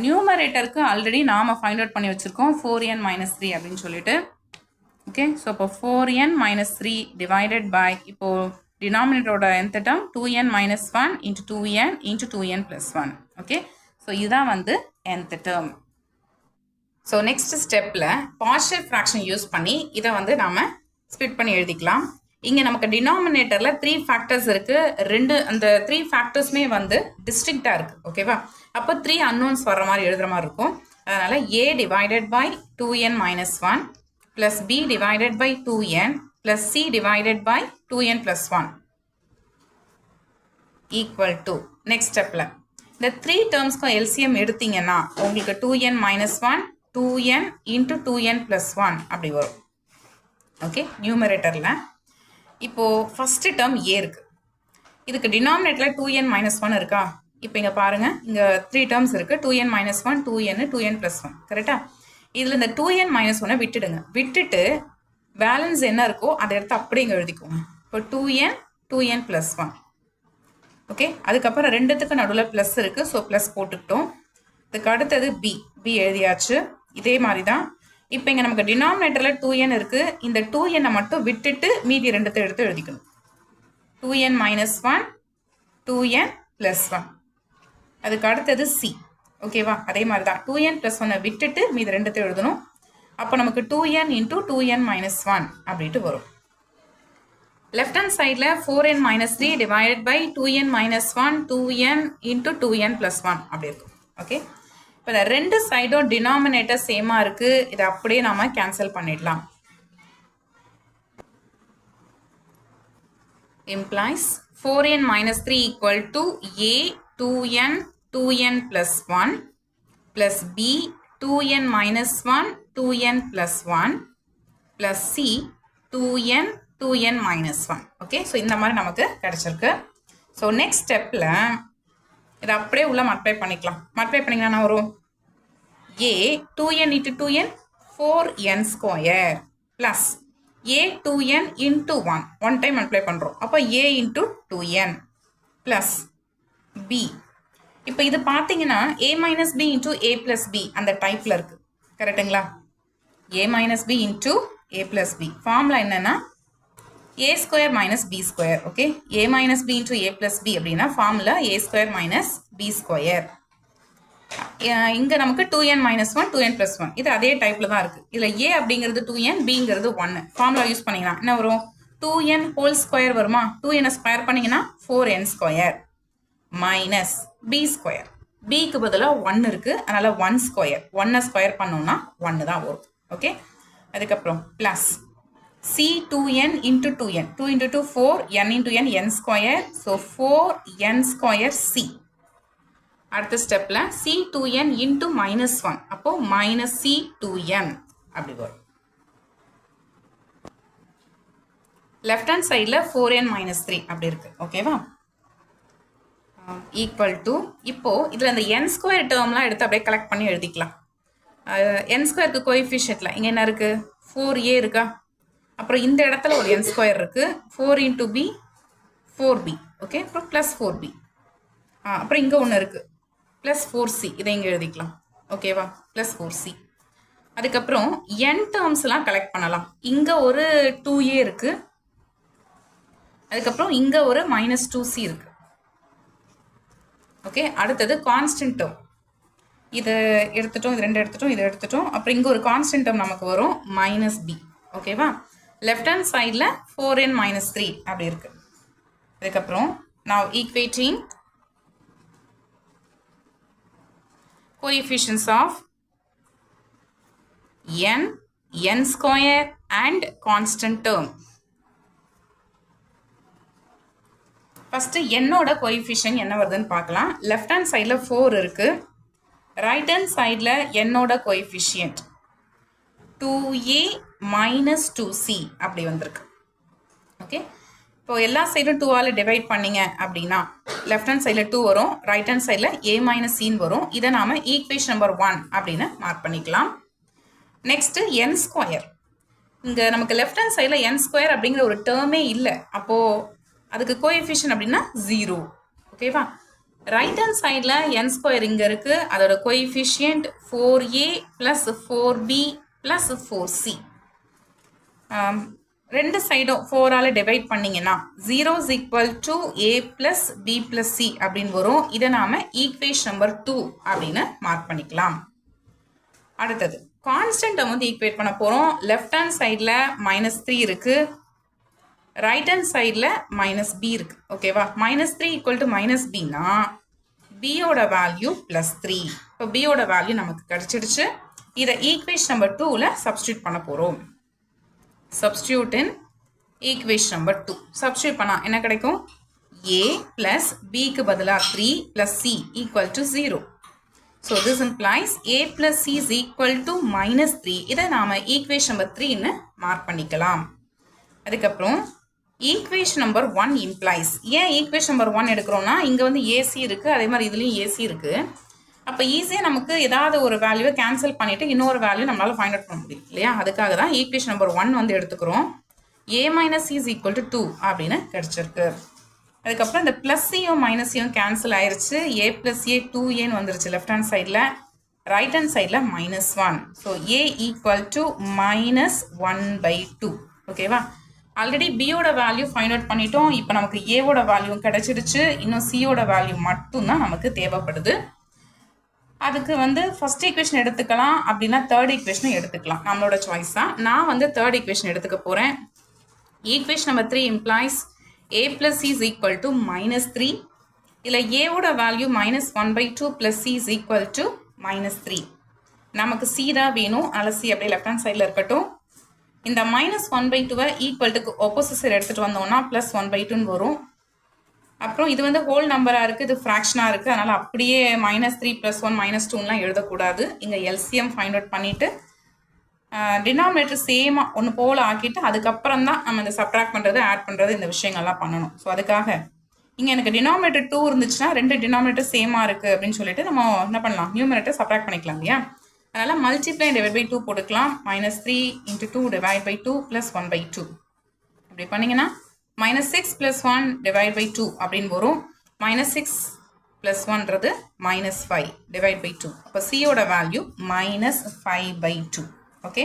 நியூமரேட்டருக்கு ஆல்ரெடி நாம் ஃபைண்ட் அவுட் பண்ணி வச்சுருக்கோம் 4n minus 3 அப்படின்னு சொல்லிட்டு. ஓகே, ஸோ இப்போ 4n minus 3 டிவைடட் பை இப்போது டினாமினேட்டரோட nth term 2n minus 1 into 2n into 2n plus 1. Okay, so இதுதான் வந்து nth டேர்ம். ஸோ நெக்ஸ்ட் ஸ்டெப்பில் பார்ஷியல் ஃப்ராக்ஷன் யூஸ் பண்ணி இதை வந்து நாம் ஸ்ப்ளிட் பண்ணி எழுதிக்கலாம். இங்கே நமக்கு டினாமினேட்டரில் 3 ஃபேக்டர்ஸ் இருக்குது. அந்த 3 ஃபேக்டர்ஸுமே வந்து டிஸ்டிங்க்டாக இருக்குது. ஓகேவா? அப்போ 3 அன்னோன்ஸ் வர்ற மாதிரி எழுதுகிற மாதிரி இருக்கும். அதனால் a divided by 2n minus 1 plus b divided by 2n plus c divided by 2n plus 1 equal to next ஸ்டெப்பில் இந்த 3 டேர்ம்ஸ்க்கும் எல்சிஎம் எடுத்தீங்கன்னா உங்களுக்கு 2n minus 1 2n into 2n plus 1 அப்படி வரும். ஓகே, நியூமரேட்டரில் இப்போது ஃபஸ்ட்டு டேர்ம் ஏ இருக்குது. இதுக்கு டினாமினேட்டரில் 2n மைனஸ் 1 இருக்கா? இப்போ இங்கே பாருங்கள், இங்கே 3 டேர்ம்ஸ் இருக்குது. 2n minus 1 2n 2n plus 1 கரெக்டாக? இதில் இந்த 2n மைனஸ் 1 விட்டுடுங்க. விட்டுட்டு பேலன்ஸ் என்ன இருக்கோ அதை எடுத்து அப்படியே இங்கே எழுதிக்கோங்க. இப்போ 2n 2n ப்ளஸ் 1. ஓகே, அதுக்கப்புறம் ரெண்டுத்துக்கு நடுவில் ப்ளஸ் இருக்குது. ஸோ ப்ளஸ் போட்டுக்கிட்டோம். இதுக்கு அடுத்தது பி எழுதியாச்சு. இதே மாதிரி தான் இப்போ இங்கே நமக்கு டினாமினேட்டரில் 2n இருக்குது. இந்த 2n மட்டும் விட்டுட்டு மீதி ரெண்டுத்தை எடுத்து எழுதிக்கணும். 2n minus 1 2n plus 1. அதுக்கு அடுத்தது சி. ஓகேவா? அதே மாதிரி தான் 2n ப்ளஸ் 1 விட்டுட்டு மீதி ரெண்டுத்தை எழுதணும். அப்போ நமக்கு 2n இன்ட்டு 2n மைனஸ் 1 அப்படின்ட்டு வரும். லெஃப்ட் ஹேண்ட் சைடில் 4n minus 3 divided by 2n minus 1 2n into 2n plus 1 அப்படி இருக்கும். ஓகே, இப்போ இந்த ரெண்டு சைடும் டினாமினேட்டர் சேமாக இருக்குது. இதை அப்படியே நாம் கேன்சல் பண்ணிடலாம். Employs 4n minus 3 equal to a 2n plus 1 plus b 2n minus 1 2n plus 1 plus c 2n minus 1. Okay, so இந்த மாதிரி நமக்கு கிடச்சிருக்கு. ஸோ நெக்ஸ்ட் ஸ்டெப்பில் இதை அப்படியே உள்ள மல்டிப்ளை பண்ணிக்கலாம். மல்டிப்ளை பண்ணிங்கன்னா வரும் a 2n into 2n 4n square plus a 2n into 1 time multiply பண்ணுறோம். அப்போ a into 2n plus b. இப்போ இது பார்த்தீங்கன்னா a minus b into a plus b அந்த டைப்பில் இருக்குது. கரெக்டுங்களா? a minus b into a plus b formula என்னென்னா a square minus b square. Okay, a minus b into a plus b அப்படின்னா formula a square minus b square. இங்கே நமக்கு 2n minus 1 2n plus 1 இது அதே டைப்பில் தான் இருக்குது. இதில் a அப்படிங்கிறது 2n bங்கிறது 1. ஃபார்முலா யூஸ் பண்ணிங்கன்னா என்ன வரும்? 2n ஹோல் ஸ்கொயர் வருமா? 2n ஸ்கொயர் பண்ணிங்கன்னா 4n square minus b square. bக்கு பதிலாக 1 இருக்குது, அதனால் 1 ஸ்கொயர். 1 ஸ்கொயர் பண்ணோம்னா 1 தான் வரும். ஓகே, அதுக்கப்புறம் plus c 2n into 2n 2 into 2 4 n into n n square. So 4n square c. அடுத்த ஸ்டெப்பில் c 2n இன்ட்டு மைனஸ் 1 அப்போது மைனஸ் c 2n அப்படி வரும். லெஃப்ட் ஹேண்ட் சைடில் 4n மைனஸ் 3 அப்படி இருக்குது. ஓகேவா? ஈக்குவல் டு இப்போது இதில் அந்த n ஸ்கொயர் டேர்ம்லாம் எடுத்து அப்படியே கலெக்ட் பண்ணி எழுதிக்கலாம். n ஸ்கொயருக்கு கோஎஃபிஷியன்ட்டில் இங்கே என்ன இருக்குது? 4a இருக்கா? அப்புறம் இந்த இடத்துல ஒரு n ஸ்கொயர் இருக்குது. 4 இன்ட்டு b 4b. ஓகே, அப்புறம் ப்ளஸ் 4b. அப்புறம் இங்கே ஒன்று இருக்குது ப்ளஸ் 4c. இதை இங்கே எழுதிக்கலாம். ஓகேவா? Plus 4c. அதுக்கப்புறம் n டேர்ம்ஸ்லாம் கலெக்ட் பண்ணலாம். இங்கே ஒரு 2a இருக்குது. அதுக்கப்புறம் இங்கே ஒரு மைனஸ் 2c இருக்குது. ஓகே, அடுத்தது கான்ஸ்டன்ட் டேர்ம். இதை எடுத்துட்டோம், இது ரெண்டு எடுத்துட்டோம், இதை எடுத்துட்டோம். அப்புறம் இங்கே ஒரு கான்ஸ்டன்ட் டேர்ம் நமக்கு வரும் மைனஸ் b. ஓகேவா? லெஃப்ட் ஹேண்ட் சைடில் 4n மைனஸ் 3 அப்படி இருக்குது. அதுக்கப்புறம் நான் equating coefficients of n square and constant term. First என்னோட கோஎஃபிஷியன்ட் என்ன வருதுன்னு பார்க்கலாம். லெஃப்ட் ஹேண்ட் சைடில் 4 இருக்குது. ரைட் ஹேண்ட் சைடில் என்னோட கோஎஃபிஷியன்ட் 2a மைனஸ் 2c அப்படி வந்திருக்கு. ஓகே, இப்போ எல்லா சைடும் 2ஆல் டிவைட் பண்ணிங்க அப்படின்னா லெஃப்ட் ஹேண்ட் சைடில் 2 வரும், ரைட் ஹேண்ட் சைடில் a மைனஸ் சின்னு வரும். இதை நாம் ஈக்குவேஷன் நம்பர் 1 அப்படின்னு மார்க் பண்ணிக்கலாம். Next n square. இங்கே நமக்கு லெஃப்ட் ஹேண்ட் சைடில் n ஸ்கொயர் அப்படிங்கிற ஒரு டேர்மே இல்லை. அப்போது அதுக்கு கோஎஃபிஷியன்ட் அப்படின்னா 0. ஓகேவா? ரைட் ஹேண்ட் சைடில் n ஸ்கொயர் இங்கே இருக்குது. அதோட coefficient 4a plus 4b plus 4c. ரெண்டு சைடும் 4ஆல் டிவைட் பண்ணிங்கன்னா 0 is equal to a plus b plus c அப்படின்னு வரும். இதை நாம் ஈக்குவேஷன் நம்பர் 2 அப்படின்னு மார்க் பண்ணிக்கலாம். அடுத்தது கான்ஸ்டன்ட்டை வந்து ஈக்குவேட் பண்ண போகிறோம். லெஃப்ட் ஹேண்ட் சைடில் -3 இருக்குது, ரைட் ஹேண்ட் சைடில் -b இருக்குது. ஓகேவா? -3 ஈக்குவல் டு -bனா bயோட வேல்யூ +3. இப்போ bயோட வேல்யூ நமக்கு கிடச்சிடுச்சு. இதை ஈக்குவேஷன் நம்பர் 2ல் சப்ஸ்டியூட் பண்ண போகிறோம். Substitute in equation number 2. Substitute பண்ணா என்ன கிடைக்கும்? a plus b க்கு பதிலா 3 plus c equal to 0. So this implies a plus c is equal to -3. இதை நாம equation number 3 ன்னு மார்க் பண்ணிக்கலாம். அதுக்கப்புறம் equation number 1 implies. ஏன் equation number 1 எடுக்கிறோம்னா இங்க வந்து ac இருக்கு, அதே மாதிரி இதுலயும் ac இருக்கு. அப்போ ஈஸியாக நமக்கு ஏதாவது ஒரு வேல்யூவை கேன்சல் பண்ணிவிட்டு இன்னொரு வேல்யூ நம்மளால் ஃபைண்ட் அவுட் பண்ண முடியும் இல்லையா? அதுக்காக தான் ஈக்குவேஷன் நம்பர் 1 வந்து எடுத்துக்கிறோம். a minus c is equal to 2 அப்படின்னு கிடச்சிருக்கு. அதுக்கப்புறம் இந்த +c-யும் -c-யும் கேன்சல் ஆயிடுச்சு. a plus a 2aன்னு வந்துருச்சு லெஃப்ட் ஹேண்ட் சைடில், ரைட் ஹேண்ட் சைடில் -1. So a equal to -1/2. ஓகேவா? ஆல்ரெடி பியோட வேல்யூ ஃபைண்ட் அவுட் பண்ணிட்டோம். இப்போ நமக்கு ஏவோட வேல்யூ கிடைச்சிடுச்சு. இன்னும் சியோட வேல்யூ மட்டும்தான் நமக்கு தேவைப்படுது. அதுக்கு வந்து ஃபர்ஸ்ட் ஈக்குவேஷன் எடுத்துக்கலாம், அப்படின்னா தேர்ட் ஈக்குவேஷனை எடுத்துக்கலாம், நம்மளோட சாய்ஸ் தான். நான் வந்து தேர்ட் ஈக்குவேஷன் எடுத்துக்க போகிறேன். Equation number 3 employs a plus c is equal to -3. இதில் ஏவோட value -1/2 plus c is equal to -3. நமக்கு c தான் வேணும், அதில் c அப்படியே லெஃப்ட் ஹேண்ட் சைடில் இருக்கட்டும். இந்த -1/2 ஈக்குவல்ட்டுக்கு ஆப்போசிட் சைடு எடுத்துகிட்டு வந்தோம்னா +1/2ன்னு வரும். அப்புறம் இது வந்து ஹோல் நம்பராக இருக்குது, இது ஃப்ராக்ஷனாக இருக்குது, அதனால் அப்படியே -3 + 1 -2லாம் எழுதக்கூடாது. இங்கே எல்சிஎம் ஃபைண்ட் அவுட் பண்ணிவிட்டு டினாமினேட்டர் சேமாக ஒன்று போல் ஆக்கிட்டு அதுக்கப்புறம் தான் நம்ம இந்த சப்ட்ராக்ட் பண்ணுறது, ஆட் பண்ணுறது, இந்த விஷயங்கள்லாம் பண்ணணும். ஸோ அதுக்காக இங்கே எனக்கு டினாமினேட்டர் 2 இருந்துச்சுன்னா ரெண்டு டினாமினேட்டர் சேமாக இருக்குது அப்படின்னு சொல்லிட்டு நம்ம என்ன பண்ணலாம், நியூமினேட்டர் சப்ட்ராக்ட் பண்ணிக்கலாம் இல்லையா? அதனால் மல்டிப்ளை /2 போட்டுக்கலாம். -3 × 2 / 2 + 1/2 அப்படி பண்ணிங்கன்னா -6 + 1 / 2 அப்படின்னு வரும். -6 + 1ன்றது -5 / 2. அப்போ சியோட வேல்யூ -5/2. ஓகே,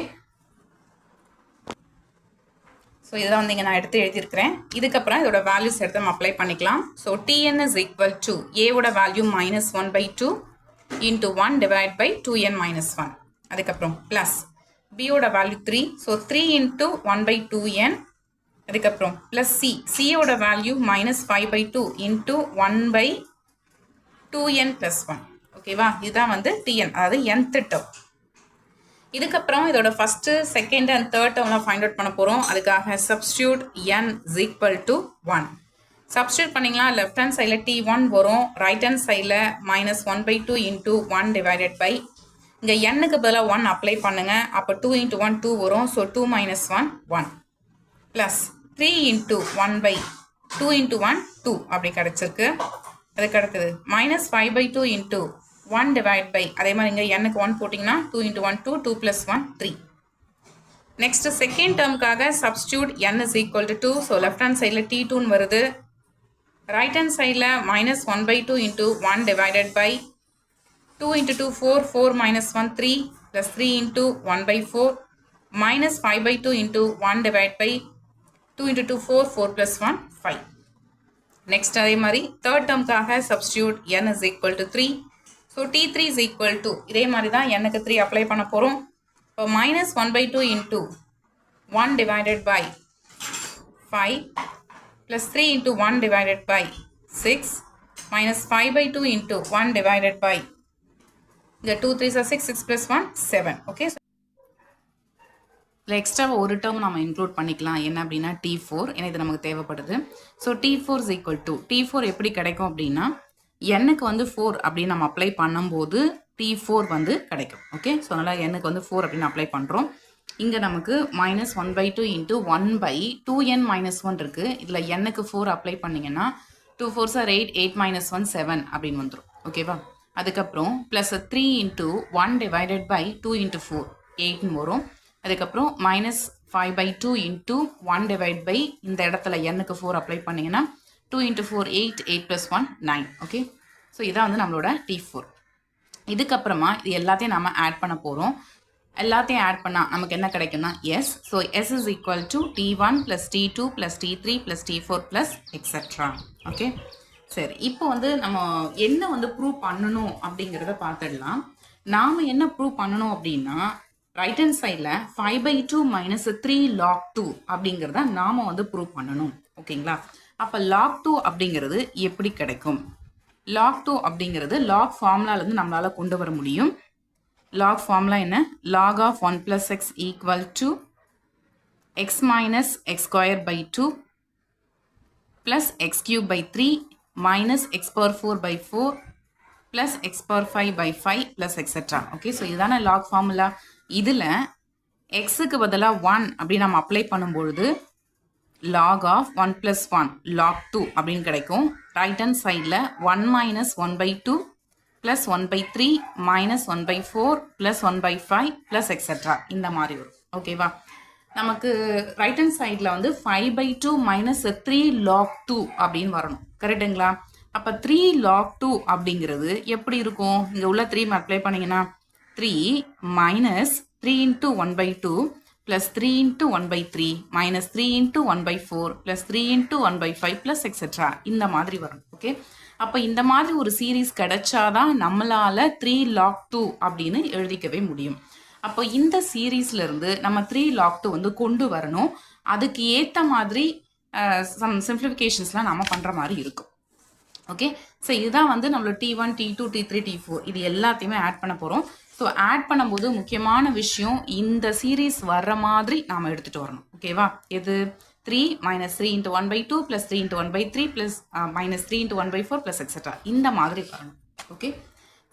ஸோ இதை வந்து இங்கே நான் எடுத்து எழுதியிருக்கிறேன். இதுக்கப்புறம் இதோட வேல்யூஸ் எடுத்து நம்ம அப்ளை பண்ணிக்கலாம். So tn is equal to ஏவோட வேல்யூ -1/2 × 1 / 2n - 1. அதுக்கப்புறம் ப்ளஸ் பியோட வேல்யூ 3, ஸோ 3 × 1/2n. அதுக்கப்புறம் ப்ளஸ் சியோட வேல்யூ -5/2 × 1/2n + 1. ஓகேவா? இதுதான் வந்து tn, அதாவது nth டேர்ம். இதுக்கப்புறம் இதோட ஃபஸ்ட்டு, செகண்ட் அண்ட் தேர்ட் டேர்ம்லாம் ஃபைண்ட் அவுட் பண்ண போகிறோம். அதுக்காக substitute n is equal to 1. Substitute பண்ணிங்களா, லெஃப்ட் ஹேண்ட் சைடில் t1 வரும், ரைட் ஹேண்ட் சைடில் -1/2 × 1 / இங்கே n-க்கு பதிலாக 1 அப்ளை பண்ணுங்கள். அப்போ 2 × 1 2 வரும். ஸோ 2 - 1 1 ப்ளஸ் 3 × 1/2 × 1 2 அப்படி கிடச்சிருக்கு. அதுக்கு அடுத்தது -5/2 × 1 / அதே மாதிரி இங்கே n-க்கு 1 போட்டிங்கன்னா 2 × 1 2 2 + 1 3. நெக்ஸ்ட் செகண்ட் டேர்முக்காக substitute n is equal to 2. So left hand சைடில் t2 வருது, ரைட் ஹேண்ட் சைடில் -1/2 × 1 / 2 × 2 4 4 - 1 3 + 3 × 1/4 -5/2 × 1 / 2 × 2 4 4 + 1 5. நெக்ஸ்ட் அதே மாதிரி தேர்ட் டேர்முக்காக substitute n is equal to 3. So t3 is equal to இதே மாதிரி தான் n-க்கு 3 அப்ளை பண்ண போகிறோம். இப்போ -1/2 × 1 / 5 + 3 × 1 / 6 -5/2 × 1 / இங்கே 2 3s are 6 6 + 1 7. ஓகே, இல்லை எக்ஸ்ட்ராவாக ஒரு டேர்ம் நம்ம இன்க்ளூட் பண்ணிக்கலாம். என்ன அப்படின்னா t4, ஏன்னா இது நமக்கு தேவைப்படுது. So t4 is equal to t4 எப்படி கிடைக்கும் அப்படின்னா n-க்கு வந்து 4 அப்படின்னு நம்ம அப்ளை பண்ணும்போது t4 வந்து கிடைக்கும். ஓகே, ஸோ அதனால் n-க்கு வந்து 4 அப்படின்னு அப்ளை பண்ணுறோம். இங்கே நமக்கு -1/2 × 1/2n - 1 இருக்குது. இதில் n-க்கு 4 அப்ளை பண்ணிங்கன்னா 2 4s are 8 8 - 1 7 அப்படின்னு வந்துடும். ஓகேவா? அதுக்கப்புறம் ப்ளஸ் 3 × 1 / 2 × 4 8ன்னு வரும். அதுக்கப்புறம் -5/2 × 1 / இந்த இடத்துல n-க்கு 4 அப்ளை பண்ணிங்கன்னா 2 × 4 8 8 + 1 9. ஓகே, ஸோ இதான் வந்து நம்மளோட t4. இதுக்கப்புறமா இது எல்லாத்தையும் நம்ம ஆட் பண்ண போகிறோம். எல்லாத்தையும் ஆட் பண்ணால் நமக்கு என்ன கிடைக்கும்னா S. So S is equal to T1 plus T2 plus T3 plus T4 plus etcetera. Okay, சரி. இப்போ வந்து நம்ம என்ன வந்து ப்ரூவ் பண்ணணும் அப்படிங்கிறத பார்த்துடலாம். நாம் என்ன ப்ரூவ் பண்ணணும் அப்படின்னா ரைட் ஹேண்ட் சைடில் 5/2 மைனஸ் 3 log 2 அப்படிங்கிறத நாம் வந்து ப்ரூவ் பண்ணணும். ஓகேங்களா? அப்போ log 2 அப்படிங்கிறது எப்படி கிடைக்கும்? log 2 அப்படிங்கிறது log ஃபார்முலாலேருந்து நம்மளால் கொண்டு வர முடியும். log formula என்ன? log of 1 plus x equal to x minus x square by 2 plus x cube by 3 minus x power 4 by 4 plus x power 5 by 5 plus etc. Okay, so இதுதான log formula. இதில் xக்கு பதிலாக 1 அப்படி நம்ம apply பண்ணும்பொழுது log of 1 plus 1 log 2 அப்படின்னு கிடைக்கும். Right hand சைடில் 1 minus 1 by 2 plus 1 by 3 minus 1 by 4 plus 1 by 5 plus etc. இந்த மாதிரி வரும். ஓகேவா? நமக்கு ரைட் ஹேண்ட் சைடில் வந்து 5/2 மைனஸ் 3 log 2 அப்படின்னு வரணும். கரெக்டுங்களா? அப்போ 3 log 2 அப்படிங்கிறது எப்படி இருக்கும்? இங்கே உள்ள 3 அப்ளை பண்ணிங்கன்னா 3 minus 3 into 1/2 plus 3 into 1 by 3 minus 3 into 1 by 4 plus 3 into 1 by 5 plus etc. இந்த மாதிரி வரும். ஓகே, அப்போ இந்த மாதிரி ஒரு சீரீஸ் கிடைச்சாதான் நம்மளால 3 log 2 அப்படின்னு எழுதிக்கவே முடியும். அப்போ இந்த சீரீஸ்லேருந்து நம்ம 3 log 2 வந்து கொண்டு வரணும். அதுக்கு ஏற்ற மாதிரி சம் சிம்பிளிஃபிகேஷன்ஸ்லாம் நம்ம பண்ணுற மாதிரி இருக்கும். ஓகே, ஸோ இதுதான் வந்து நம்மளோட T1, T2, T3, T4 இது எல்லாத்தையுமே ஆட் பண்ண போகிறோம். ஸோ ஆட் பண்ணும்போது முக்கியமான விஷயம் இந்த சீரீஸ் வர்ற மாதிரி நாம் எடுத்துகிட்டு வரணும். ஓகேவா? எது? 3 minus 3 into 1 by 2 plus 3 into 1 by 3 plus minus 3 into 1 by 4 plus etc. இந்த மாதிரி வரணும். ஓகே,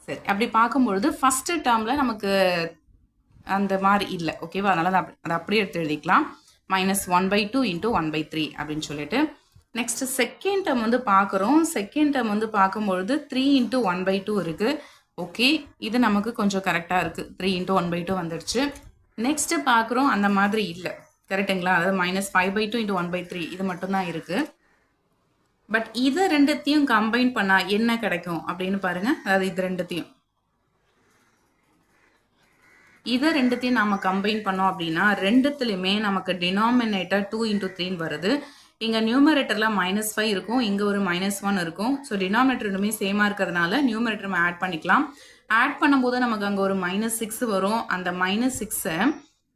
சரி. அப்படி பார்க்கும்பொழுது ஃபஸ்ட்டு டேர்மில் நமக்கு அந்த மாதிரி இல்லை. ஓகேவா? அதனால அதை அப்படியே எடுத்து எழுதிக்கலாம். minus 1 by 2 into 1 by 3 அப்படின்னு சொல்லிட்டு நெக்ஸ்ட் செகண்ட் டேர்ம் வந்து பார்க்குறோம். செகண்ட் டேர்ம் வந்து பார்க்கும்பொழுது 3 into 1 by 2 இருக்குது. ஓகே, இது நமக்கு கொஞ்சம் கரெக்டாக இருக்குது. 3 into 1 by 2 வந்துடுச்சு. நெக்ஸ்ட்டு பார்க்குறோம் அந்த மாதிரி இல்லை. கரெக்டுங்களா? அதாவது மைனஸ் 5/2 into 1 by 3 இது மட்டும்தான் இருக்குது. பட் இதை ரெண்டுத்தையும் கம்பைன் பண்ணால் என்ன கிடைக்கும் அப்படின்னு பாருங்கள். அதாவது இது ரெண்டுத்தையும் நாம் கம்பைன் பண்ணோம் அப்படின்னா ரெண்டுத்துலையுமே நமக்கு டினாமினேட்டர் 2 into 3 வருது. இங்கே நியூமரேட்டரில் -5 இருக்கும், இங்கே ஒரு -1 இருக்கும். ஸோ டினாமினேட்டர் ரெண்டுமே சேமாக இருக்கிறதுனால நியூமரேட்டர் நம்ம ஆட் பண்ணிக்கலாம். ஆட் பண்ணும்போது நமக்கு அங்கே ஒரு -6 வரும். அந்த -6-ஐ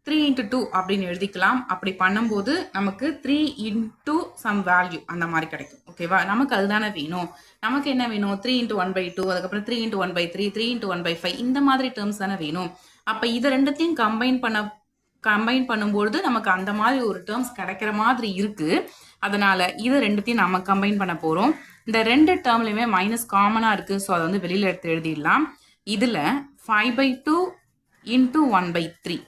3 into 2 அப்படின்னு எழுதிக்கலாம். அப்படி பண்ணும்போது நமக்கு 3 into some வேல்யூ அந்த மாதிரி கிடைக்கும். ஓகேவா? நமக்கு அதுதானே வேணும். நமக்கு என்ன வேணும்? 3 into 1 by 2, அதுக்கப்புறம் 3 into 1 by 3, 3 into 1 by 5 இந்த மாதிரி டேர்ம்ஸ் தானே வேணும். அப்போ இதை ரெண்டுத்தையும் கம்பைன் பண்ணும்போது நமக்கு அந்த மாதிரி ஒரு டேர்ம்ஸ் கிடைக்கிற மாதிரி இருக்குது. அதனால் இதை ரெண்டுத்தையும் நம்ம கம்பைன் பண்ண போகிறோம். இந்த ரெண்டு டேர்ம்லையுமே மைனஸ் காமனாக இருக்குது. ஸோ அதை வந்து வெளியில் எடுத்து எழுதிடலாம். இதில் 5/2 into 1 by 3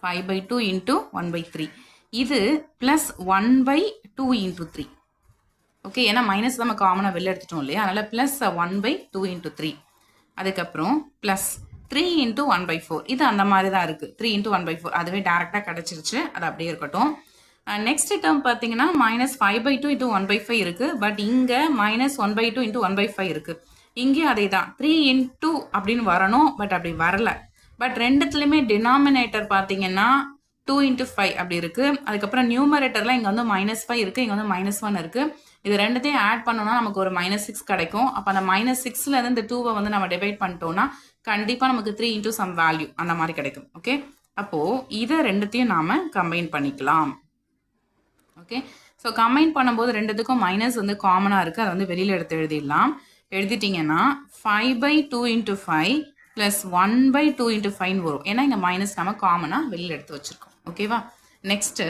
5/2 into 1 by 3 இது ப்ளஸ் 1/2 into 3. ஓகே, ஏன்னா மைனஸ் நம்ம காமனாக வெளில எடுத்துட்டோம் இல்லையா? அதனால் ப்ளஸ் 1/2 into 3. அதுக்கப்புறம் ப்ளஸ் 3 into 1 by 4 இது அந்த மாதிரி தான் இருக்குது. 3 into 1 by 4 அதுவே டேரெக்டாக கிடச்சிருச்சு. அது அப்படியே இருக்கட்டும். நெக்ஸ்ட் டேர்ம் பார்த்தீங்கன்னா -5/2 into 1 by 5 இருக்குது. பட் இங்கே -1/2 into 1 by 5 இருக்குது. இங்கேயும் அதே தான் 3 into அப்படின்னு வரணும். பட் அப்படி வரல. பட் ரெண்டுத்துலையுமே டினாமினேட்டர் பார்த்தீங்கன்னா 2 into 5 அப்படி இருக்குது. அதுக்கப்புறம் நியூமரேட்டரில் இங்கே வந்து -5 இருக்குது, இங்கே வந்து -1 இருக்குது. இது ரெண்டுத்தையும் ஆட் பண்ணோன்னா நமக்கு ஒரு -6 கிடைக்கும். அப்போ அந்த -6லேருந்து இந்த 2-வை வந்து நம்ம டிவைட் பண்ணிட்டோம்னா கண்டிப்பாக நமக்கு 3 into some வேல்யூ அந்த மாதிரி கிடைக்கும். ஓகே, அப்போது இதை ரெண்டுத்தையும் நாம் கம்பைன் பண்ணிக்கலாம். ஓகே, ஸோ கம்பைன் பண்ணும்போது ரெண்டுத்துக்கும் மைனஸ் வந்து காமனாக இருக்குது. அதை வந்து வெளியில் எடுத்து எழுதிடலாம். எழுதிட்டிங்கன்னா 5/2 into 5 ப்ளஸ் 1/2 into 5 வரும். ஏன்னா இங்கே மைனஸ் நம்ம காமனாக வெளியில் எடுத்து வச்சுருக்கோம். ஓகேவா? நெக்ஸ்ட்டு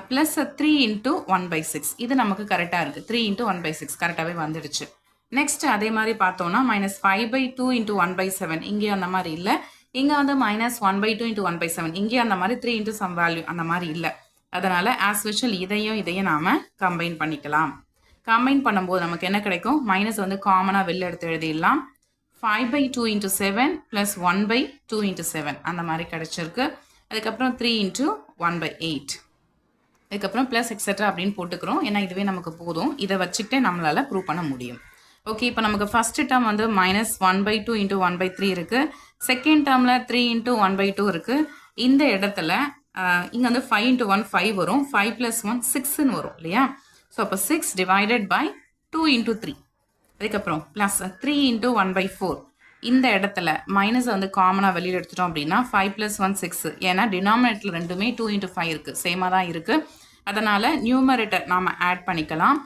ப்ளஸ் 3 into 1 by 6 இது நமக்கு கரெக்டாக இருக்குது. 3 into 1 by 6 கரெக்டாகவே வந்துடுச்சு. நெக்ஸ்ட் அதே மாதிரி பார்த்தோன்னா -5/2 into 1 by 7 இங்கேயும் அந்த மாதிரி இல்லை. இங்கே வந்து -1/2 into 1 by 7 இங்கேயும் அந்த மாதிரி 3 into some வேல்யூ அந்த மாதிரி இல்லை. அதனால் ஆஸ் யூஷுவல் இதையும் நாம் கம்பைன் பண்ணிக்கலாம். கம்பைன் பண்ணும்போது நமக்கு என்ன கிடைக்கும்? மைனஸ் வந்து காமனாக வெளில எடுத்து எழுதிடலாம். 5/2 into 7 ப்ளஸ் 1/2 into 7 அந்த மாதிரி கிடச்சிருக்கு. அதுக்கப்புறம் 3 into 1 by 8 அதுக்கப்புறம் ப்ளஸ் எக்ஸெட்ரா அப்படின்னு போட்டுக்கிறோம். ஏன்னா இதுவே நமக்கு போதும். இதை வச்சுக்கிட்டே நம்மளால் ப்ரூவ் பண்ண முடியும். ஓகே, இப்போ நமக்கு ஃபஸ்ட்டு டேர்ம் வந்து -1/2 இன்ட்டு 1/3 இருக்குது. செகண்ட் டேர்மில் 3 இன்ட்டு 1/2 இருக்குது. இந்த இடத்துல இங்கே வந்து 5 இன்ட்டு 1 5 வரும். 5 + 1 6ன்னு வரும் இல்லையா? ஸோ அப்போ 6 டிவைடட் பை 2 இன்ட்டு 3. அதுக்கப்புறம் ப்ளஸ் 3 இன்ட்டு 1/4. இந்த இடத்துல மைனஸை வந்து காமனாக வெளியில் எடுத்துட்டோம் அப்படின்னா 5 + 1 6. ஏன்னா டினாமினேட்டர் ரெண்டுமே 2 இன்ட்டு 5 இருக்குது, சேமாக தான் இருக்குது. அதனால் நியூமரேட்டர் நாம் ஆட் பண்ணிக்கலாம்.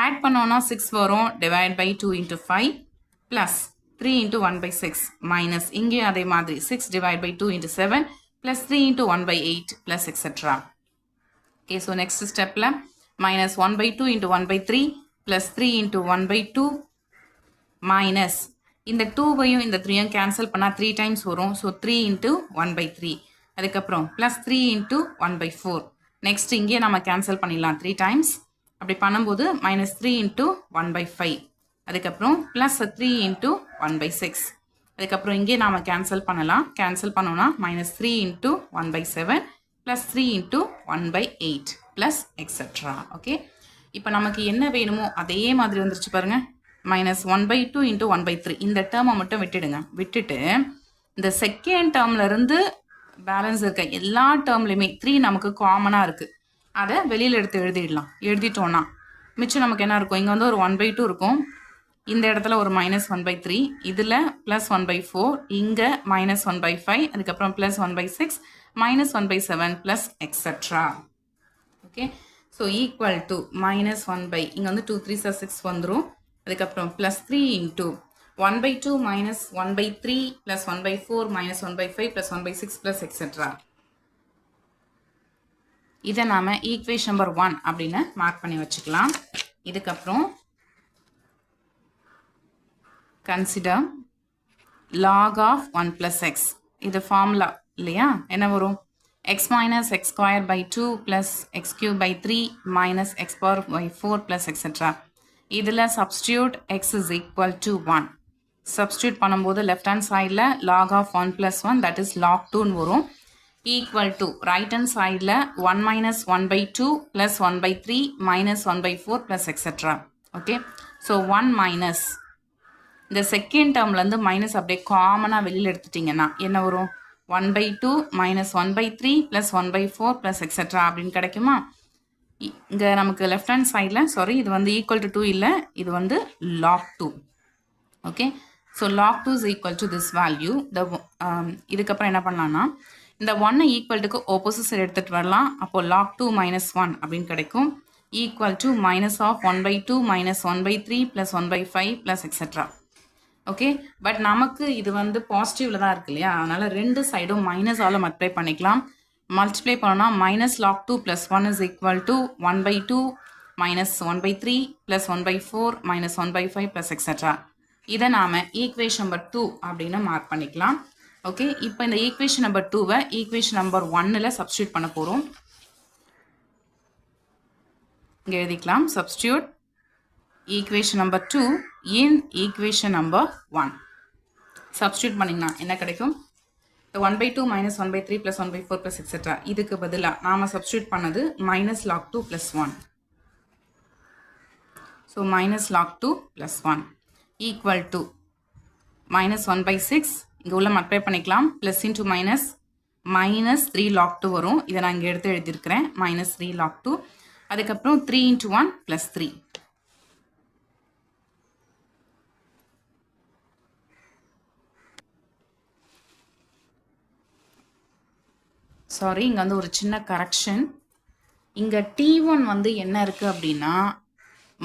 ஆட் பண்ணோன்னா 6 வரும், divide by 2 into 5 plus 3 into 1/6 minus இங்கேயும் அதே மாதிரி 6 divide by 2 into 7 plus 3 into 1/8 plus etcetera. Okay, so next ஸ்டெப்பில் -1/2 இன்ட்டு 1/3 ப்ளஸ் 3 இன்ட்டு 1/2 மைனஸ் இந்த 2வையும் இந்த 3யும் கேன்சல் பண்ணால் 3 டைம்ஸ் வரும். So 3 into 1/3. அதுக்கப்புறம் ப்ளஸ் 3 இன்ட்டு 1/4. நெக்ஸ்ட் இங்கே நம்ம கேன்சல் பண்ணிடலாம் 3 டைம்ஸ். அப்படி பண்ணும்போது -3 இன்ட்டு 1/5. அதுக்கப்புறம் ப்ளஸ் 3 இன்ட்டு 1/6. அதுக்கப்புறம் இங்கே நாம் கேன்சல் பண்ணலாம். கேன்சல் பண்ணோன்னா -3 into 1/7 plus 3 into 1/8 plus etcetera. Okay, இப்போ நமக்கு என்ன வேணுமோ அதே மாதிரி வந்துருச்சு பாருங்கள். -1/2 இன்ட்டு 1/3 இந்த டேர்மை மட்டும் விட்டுடுங்க. விட்டுட்டு இந்த செகண்ட் டேர்ம்லேருந்து பேலன்ஸ் இருக்க எல்லா டேர்ம்லையுமே 3 நமக்கு காமனாக இருக்குது. அதை வெளியில் எடுத்து எழுதிடலாம். எழுதிட்டோன்னா மிச்சம் நமக்கு என்ன இருக்கும்? இங்கே வந்து ஒரு 1/2 இருக்கும். இந்த இடத்துல ஒரு -1/3, இதில் ப்ளஸ் 1/4, இங்கே -1/5, அதுக்கப்புறம் plus 1/6, -1/7 plus etcetera. Okay, so equal to -1 இங்கே வந்து 2 3 6 வந்துடும். அதுக்கப்புறம் plus 3 into 1/2 -1/3 plus 1/4 -1/5 plus 1/6 plus etcetera. இதை நாம் ஈக்குவேஷன் நம்பர் 1 அப்படின்னு மார்க் பண்ணி வச்சுக்கலாம். இதுக்கப்புறம் consider log of 1 plus x. இது ஃபார்முலா இல்லையா? என்ன வரும்? x minus x square by 2 plus x cube by 3 minus x power by 4 plus etc. இதில் substitute x is equal to 1. substitute பண்ணும்போது left hand sideல log of 1 plus 1 that is log 2 வரும். equal to right hand sideல 1 minus 1/2 plus 1/3 minus 1/4 plus etc. okay, so 1 minus இந்த second டேர்ம்லேருந்து minus அப்படியே காமனாக வெளியில் எடுத்துட்டிங்கன்னா என்ன வரும்? 1/2 minus 1/3 plus 1/4 plus etc. அப்படின்னு கிடைக்குமா? இங்கே நமக்கு லெஃப்ட் ஹேண்ட் சைடில் சாரி இது வந்து ஈக்குவல் டு 2 இல்லை, இது வந்து log 2. Okay, so log 2 is equal to this value. இதுக்கப்புறம் என்ன பண்ணலான்னா இந்த 1 ஈக்குவல்ட்டுக்கு ஆப்போசிட் சைடு எடுத்துகிட்டு வரலாம். அப்போது log 2 minus 1 அப்படின்னு கிடைக்கும். Equal to minus of 1/2 minus 1/3 plus 1/5 plus etc. Okay, but நமக்கு இது வந்து பாசிட்டிவில் தான் இருக்கு இல்லையா? அதனால் ரெண்டு சைடும் மைனஸால் மல்டிப்ளை பண்ணிக்கலாம். மல்டிப்ளை பண்ணோன்னா minus log 2 plus 1 is equal to 1/2 minus 1/3 plus 1/4 minus 1/5 plus etc. இதை நாம் ஈக்குவேஷன் நம்பர் 2 அப்படின்னு மார்க் பண்ணிக்கலாம். ஓகே, இப்போ இந்த ஈக்குவேஷன் நம்பர் 2வை ஈக்குவேஷன் நம்பர் 1ல் சப்ஸ்டியூட் பண்ண போகிறோம். இங்கே எழுதிக்கலாம். Substitute equation number 2 in equation number 1. substitute பண்ணிங்கன்னா என்ன கிடைக்கும்? 1/2 minus 1/3 plus 1/4 plus etc. இதுக்கு பதிலாக நாம substitute பண்ணது minus log 2 plus 1. so minus log 2 plus 1 equal to minus 1/6. இங்கே உள்ள மல்டிப்ளை பண்ணிக்கலாம். plus into minus minus 3 log 2 வரும். இதை நான் இங்கே எடுத்து எழுதியிருக்கிறேன். minus 3 log 2. அதுக்கப்புறம் 3 into 1 plus 3. சாரி, இங்கே வந்து ஒரு சின்ன கரெக்ஷன். இங்கே T1 வந்து என்ன இருக்குது அப்படின்னா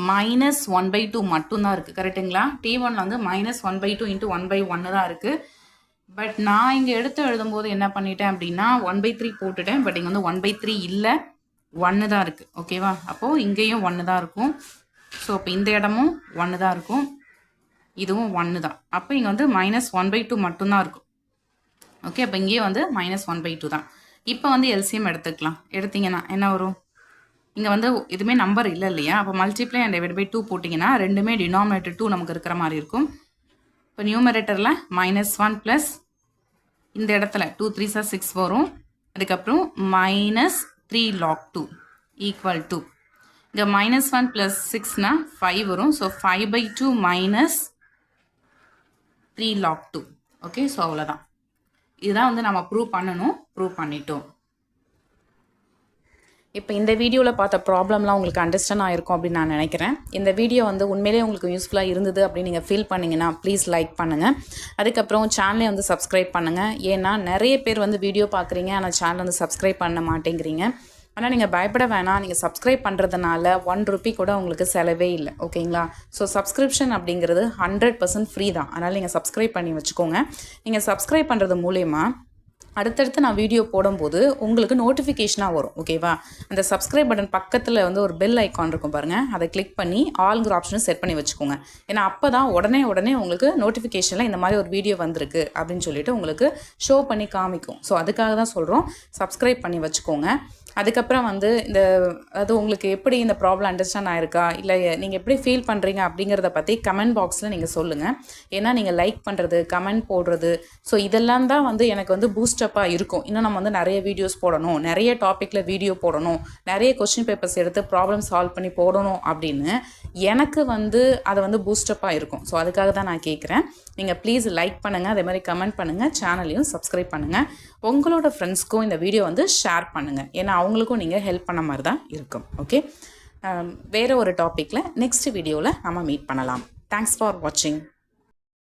-1/2 மட்டும்தான் இருக்குது. கரெக்டுங்களா? T1 வந்து -1/2 into 1/1 தான் இருக்குது. பட் நான் இங்கே எடுத்து எழுதும்போது என்ன பண்ணிட்டேன் அப்படின்னா 1/3 போட்டுட்டேன். பட் இங்கே வந்து 1/3 இல்லை, 1 தான் இருக்குது. ஓகேவா? அப்போது இங்கேயும் 1 தான் இருக்கும். ஸோ அப்போ இந்த இடமும் 1 தான் இருக்கும், இதுவும் 1 தான். அப்போ இங்கே வந்து -1/2 மட்டும்தான் இருக்கும். ஓகே, அப்போ இங்கேயும் வந்து -1/2 தான். இப்போ வந்து எல்சிஎம் எடுத்துக்கலாம். எடுத்திங்கன்னா என்ன வரும்? இங்கே வந்து எதுவுமே நம்பர் இல்லை இல்லையா? அப்போ மல்டிப்ளை அண்ட் டிவைட் பை 2 போட்டிங்கன்னா ரெண்டுமே டினாமினேட்டர் 2 நமக்கு இருக்கிற மாதிரி இருக்கும். இப்போ நியூமரேட்டரில் -1 ப்ளஸ் இந்த இடத்துல 2 3 6 வரும். அதுக்கப்புறம் -3 log 2 ஈக்குவல் டு இங்கே -1 + 6னா 5 வரும். So 5/2 - 3 log 2. ஓகே, ஸோ அவ்வளோதான். இதுதான் வந்து நம்ம ப்ரூவ் பண்ணணும். ப்ரூவ் பண்ணிட்டோம். இப்போ இந்த வீடியோவில் பார்த்த ப்ராப்ளம்லாம் உங்களுக்கு அண்டர்ஸ்டாண்ட் ஆகிருக்கும் அப்படின்னு நான் நினைக்கிறேன். இந்த வீடியோ வந்து உண்மையிலே உங்களுக்கு யூஸ்ஃபுல்லாக இருந்தது அப்படின்னு நீங்கள் ஃபீல் பண்ணிங்கன்னா ப்ளீஸ் லைக் பண்ணுங்கள். அதுக்கப்புறம் சேனலை வந்து சப்ஸ்கிரைப் பண்ணுங்கள். ஏன்னா நிறைய பேர் வந்து வீடியோ பார்க்குறீங்க, ஆனால் சேனல் வந்து சப்ஸ்கிரைப் பண்ண மாட்டேங்கிறீங்க. ஆனால் நீங்கள் பயப்பட வேணாம். நீங்கள் சப்ஸ்கிரைப் பண்ணுறதுனால 1 ரூபி கூட உங்களுக்கு செலவே இல்லை. ஓகேங்களா? ஸோ சப்ஸ்கிரிப்ஷன் அப்படிங்கிறது 100% ஃப்ரீ தான். அதனால் நீங்கள் சப்ஸ்கிரைப் பண்ணி வச்சுக்கோங்க. நீங்கள் சப்ஸ்கிரைப் பண்ணுறது மூலயமா அடுத்தடுத்து நான் வீடியோ போடும்போது உங்களுக்கு நோட்டிஃபிகேஷனாக வரும். ஓகேவா? அந்த சப்ஸ்கிரைப் பட்டன் பக்கத்தில் வந்து ஒரு பெல் ஐக்கான் இருக்கும் பாருங்கள், அதை கிளிக் பண்ணி ஆல்ங்கிற ஆப்ஷனை செட் பண்ணி வச்சுக்கோங்க. ஏன்னா அப்போ தான் உடனே உங்களுக்கு நோட்டிஃபிகேஷனில் இந்த மாதிரி ஒரு வீடியோ வந்திருக்கு அப்படின்னு சொல்லிட்டு உங்களுக்கு ஷோ பண்ணி காமிக்கும். ஸோ அதுக்காக தான் சொல்கிறோம், சப்ஸ்கிரைப் பண்ணி வச்சுக்கோங்க. அதுக்கப்புறம் வந்து அது உங்களுக்கு எப்படி இந்த ப்ராப்ளம் அண்டர்ஸ்டாண்ட் ஆயிருக்கா, இல்லை நீங்கள் எப்படி ஃபீல் பண்ணுறீங்க அப்படிங்கிறத பற்றி கமெண்ட் பாக்ஸில் நீங்கள் சொல்லுங்கள். ஏன்னா நீங்கள் லைக் பண்ணுறது, கமெண்ட் போடுறது, ஸோ இதெல்லாம் தான் வந்து எனக்கு வந்து பூஸ்டப்பாக இருக்கும். இன்னும் நம்ம வந்து நிறைய வீடியோஸ் போடணும், நிறைய டாப்பிக்கில் வீடியோ போடணும், நிறைய கொஸ்டின் பேப்பர்ஸ் எடுத்து ப்ராப்ளம் சால்வ் பண்ணி போடணும் அப்படின்னு எனக்கு வந்து அதை வந்து பூஸ்டப்பாக இருக்கும். ஸோ அதுக்காக தான் நான் கேட்குறேன். நீங்கள் ப்ளீஸ் லைக் பண்ணுங்கள், அதே மாதிரி கமெண்ட் பண்ணுங்கள், சேனலையும் சப்ஸ்கிரைப் பண்ணுங்கள். உங்களோட ஃப்ரெண்ட்ஸ்க்கும் இந்த வீடியோ வந்து ஷேர் பண்ணுங்கள். ஏன்னா அவங்களுக்கும் நீங்கள் ஹெல்ப் பண்ண மாதிரி தான் இருக்கும். ஓகே, வேறு ஒரு டாப்பிக்கில் நெக்ஸ்ட் வீடியோவில் நம்ம மீட் பண்ணலாம். தேங்க்ஸ் ஃபார் வாட்சிங்.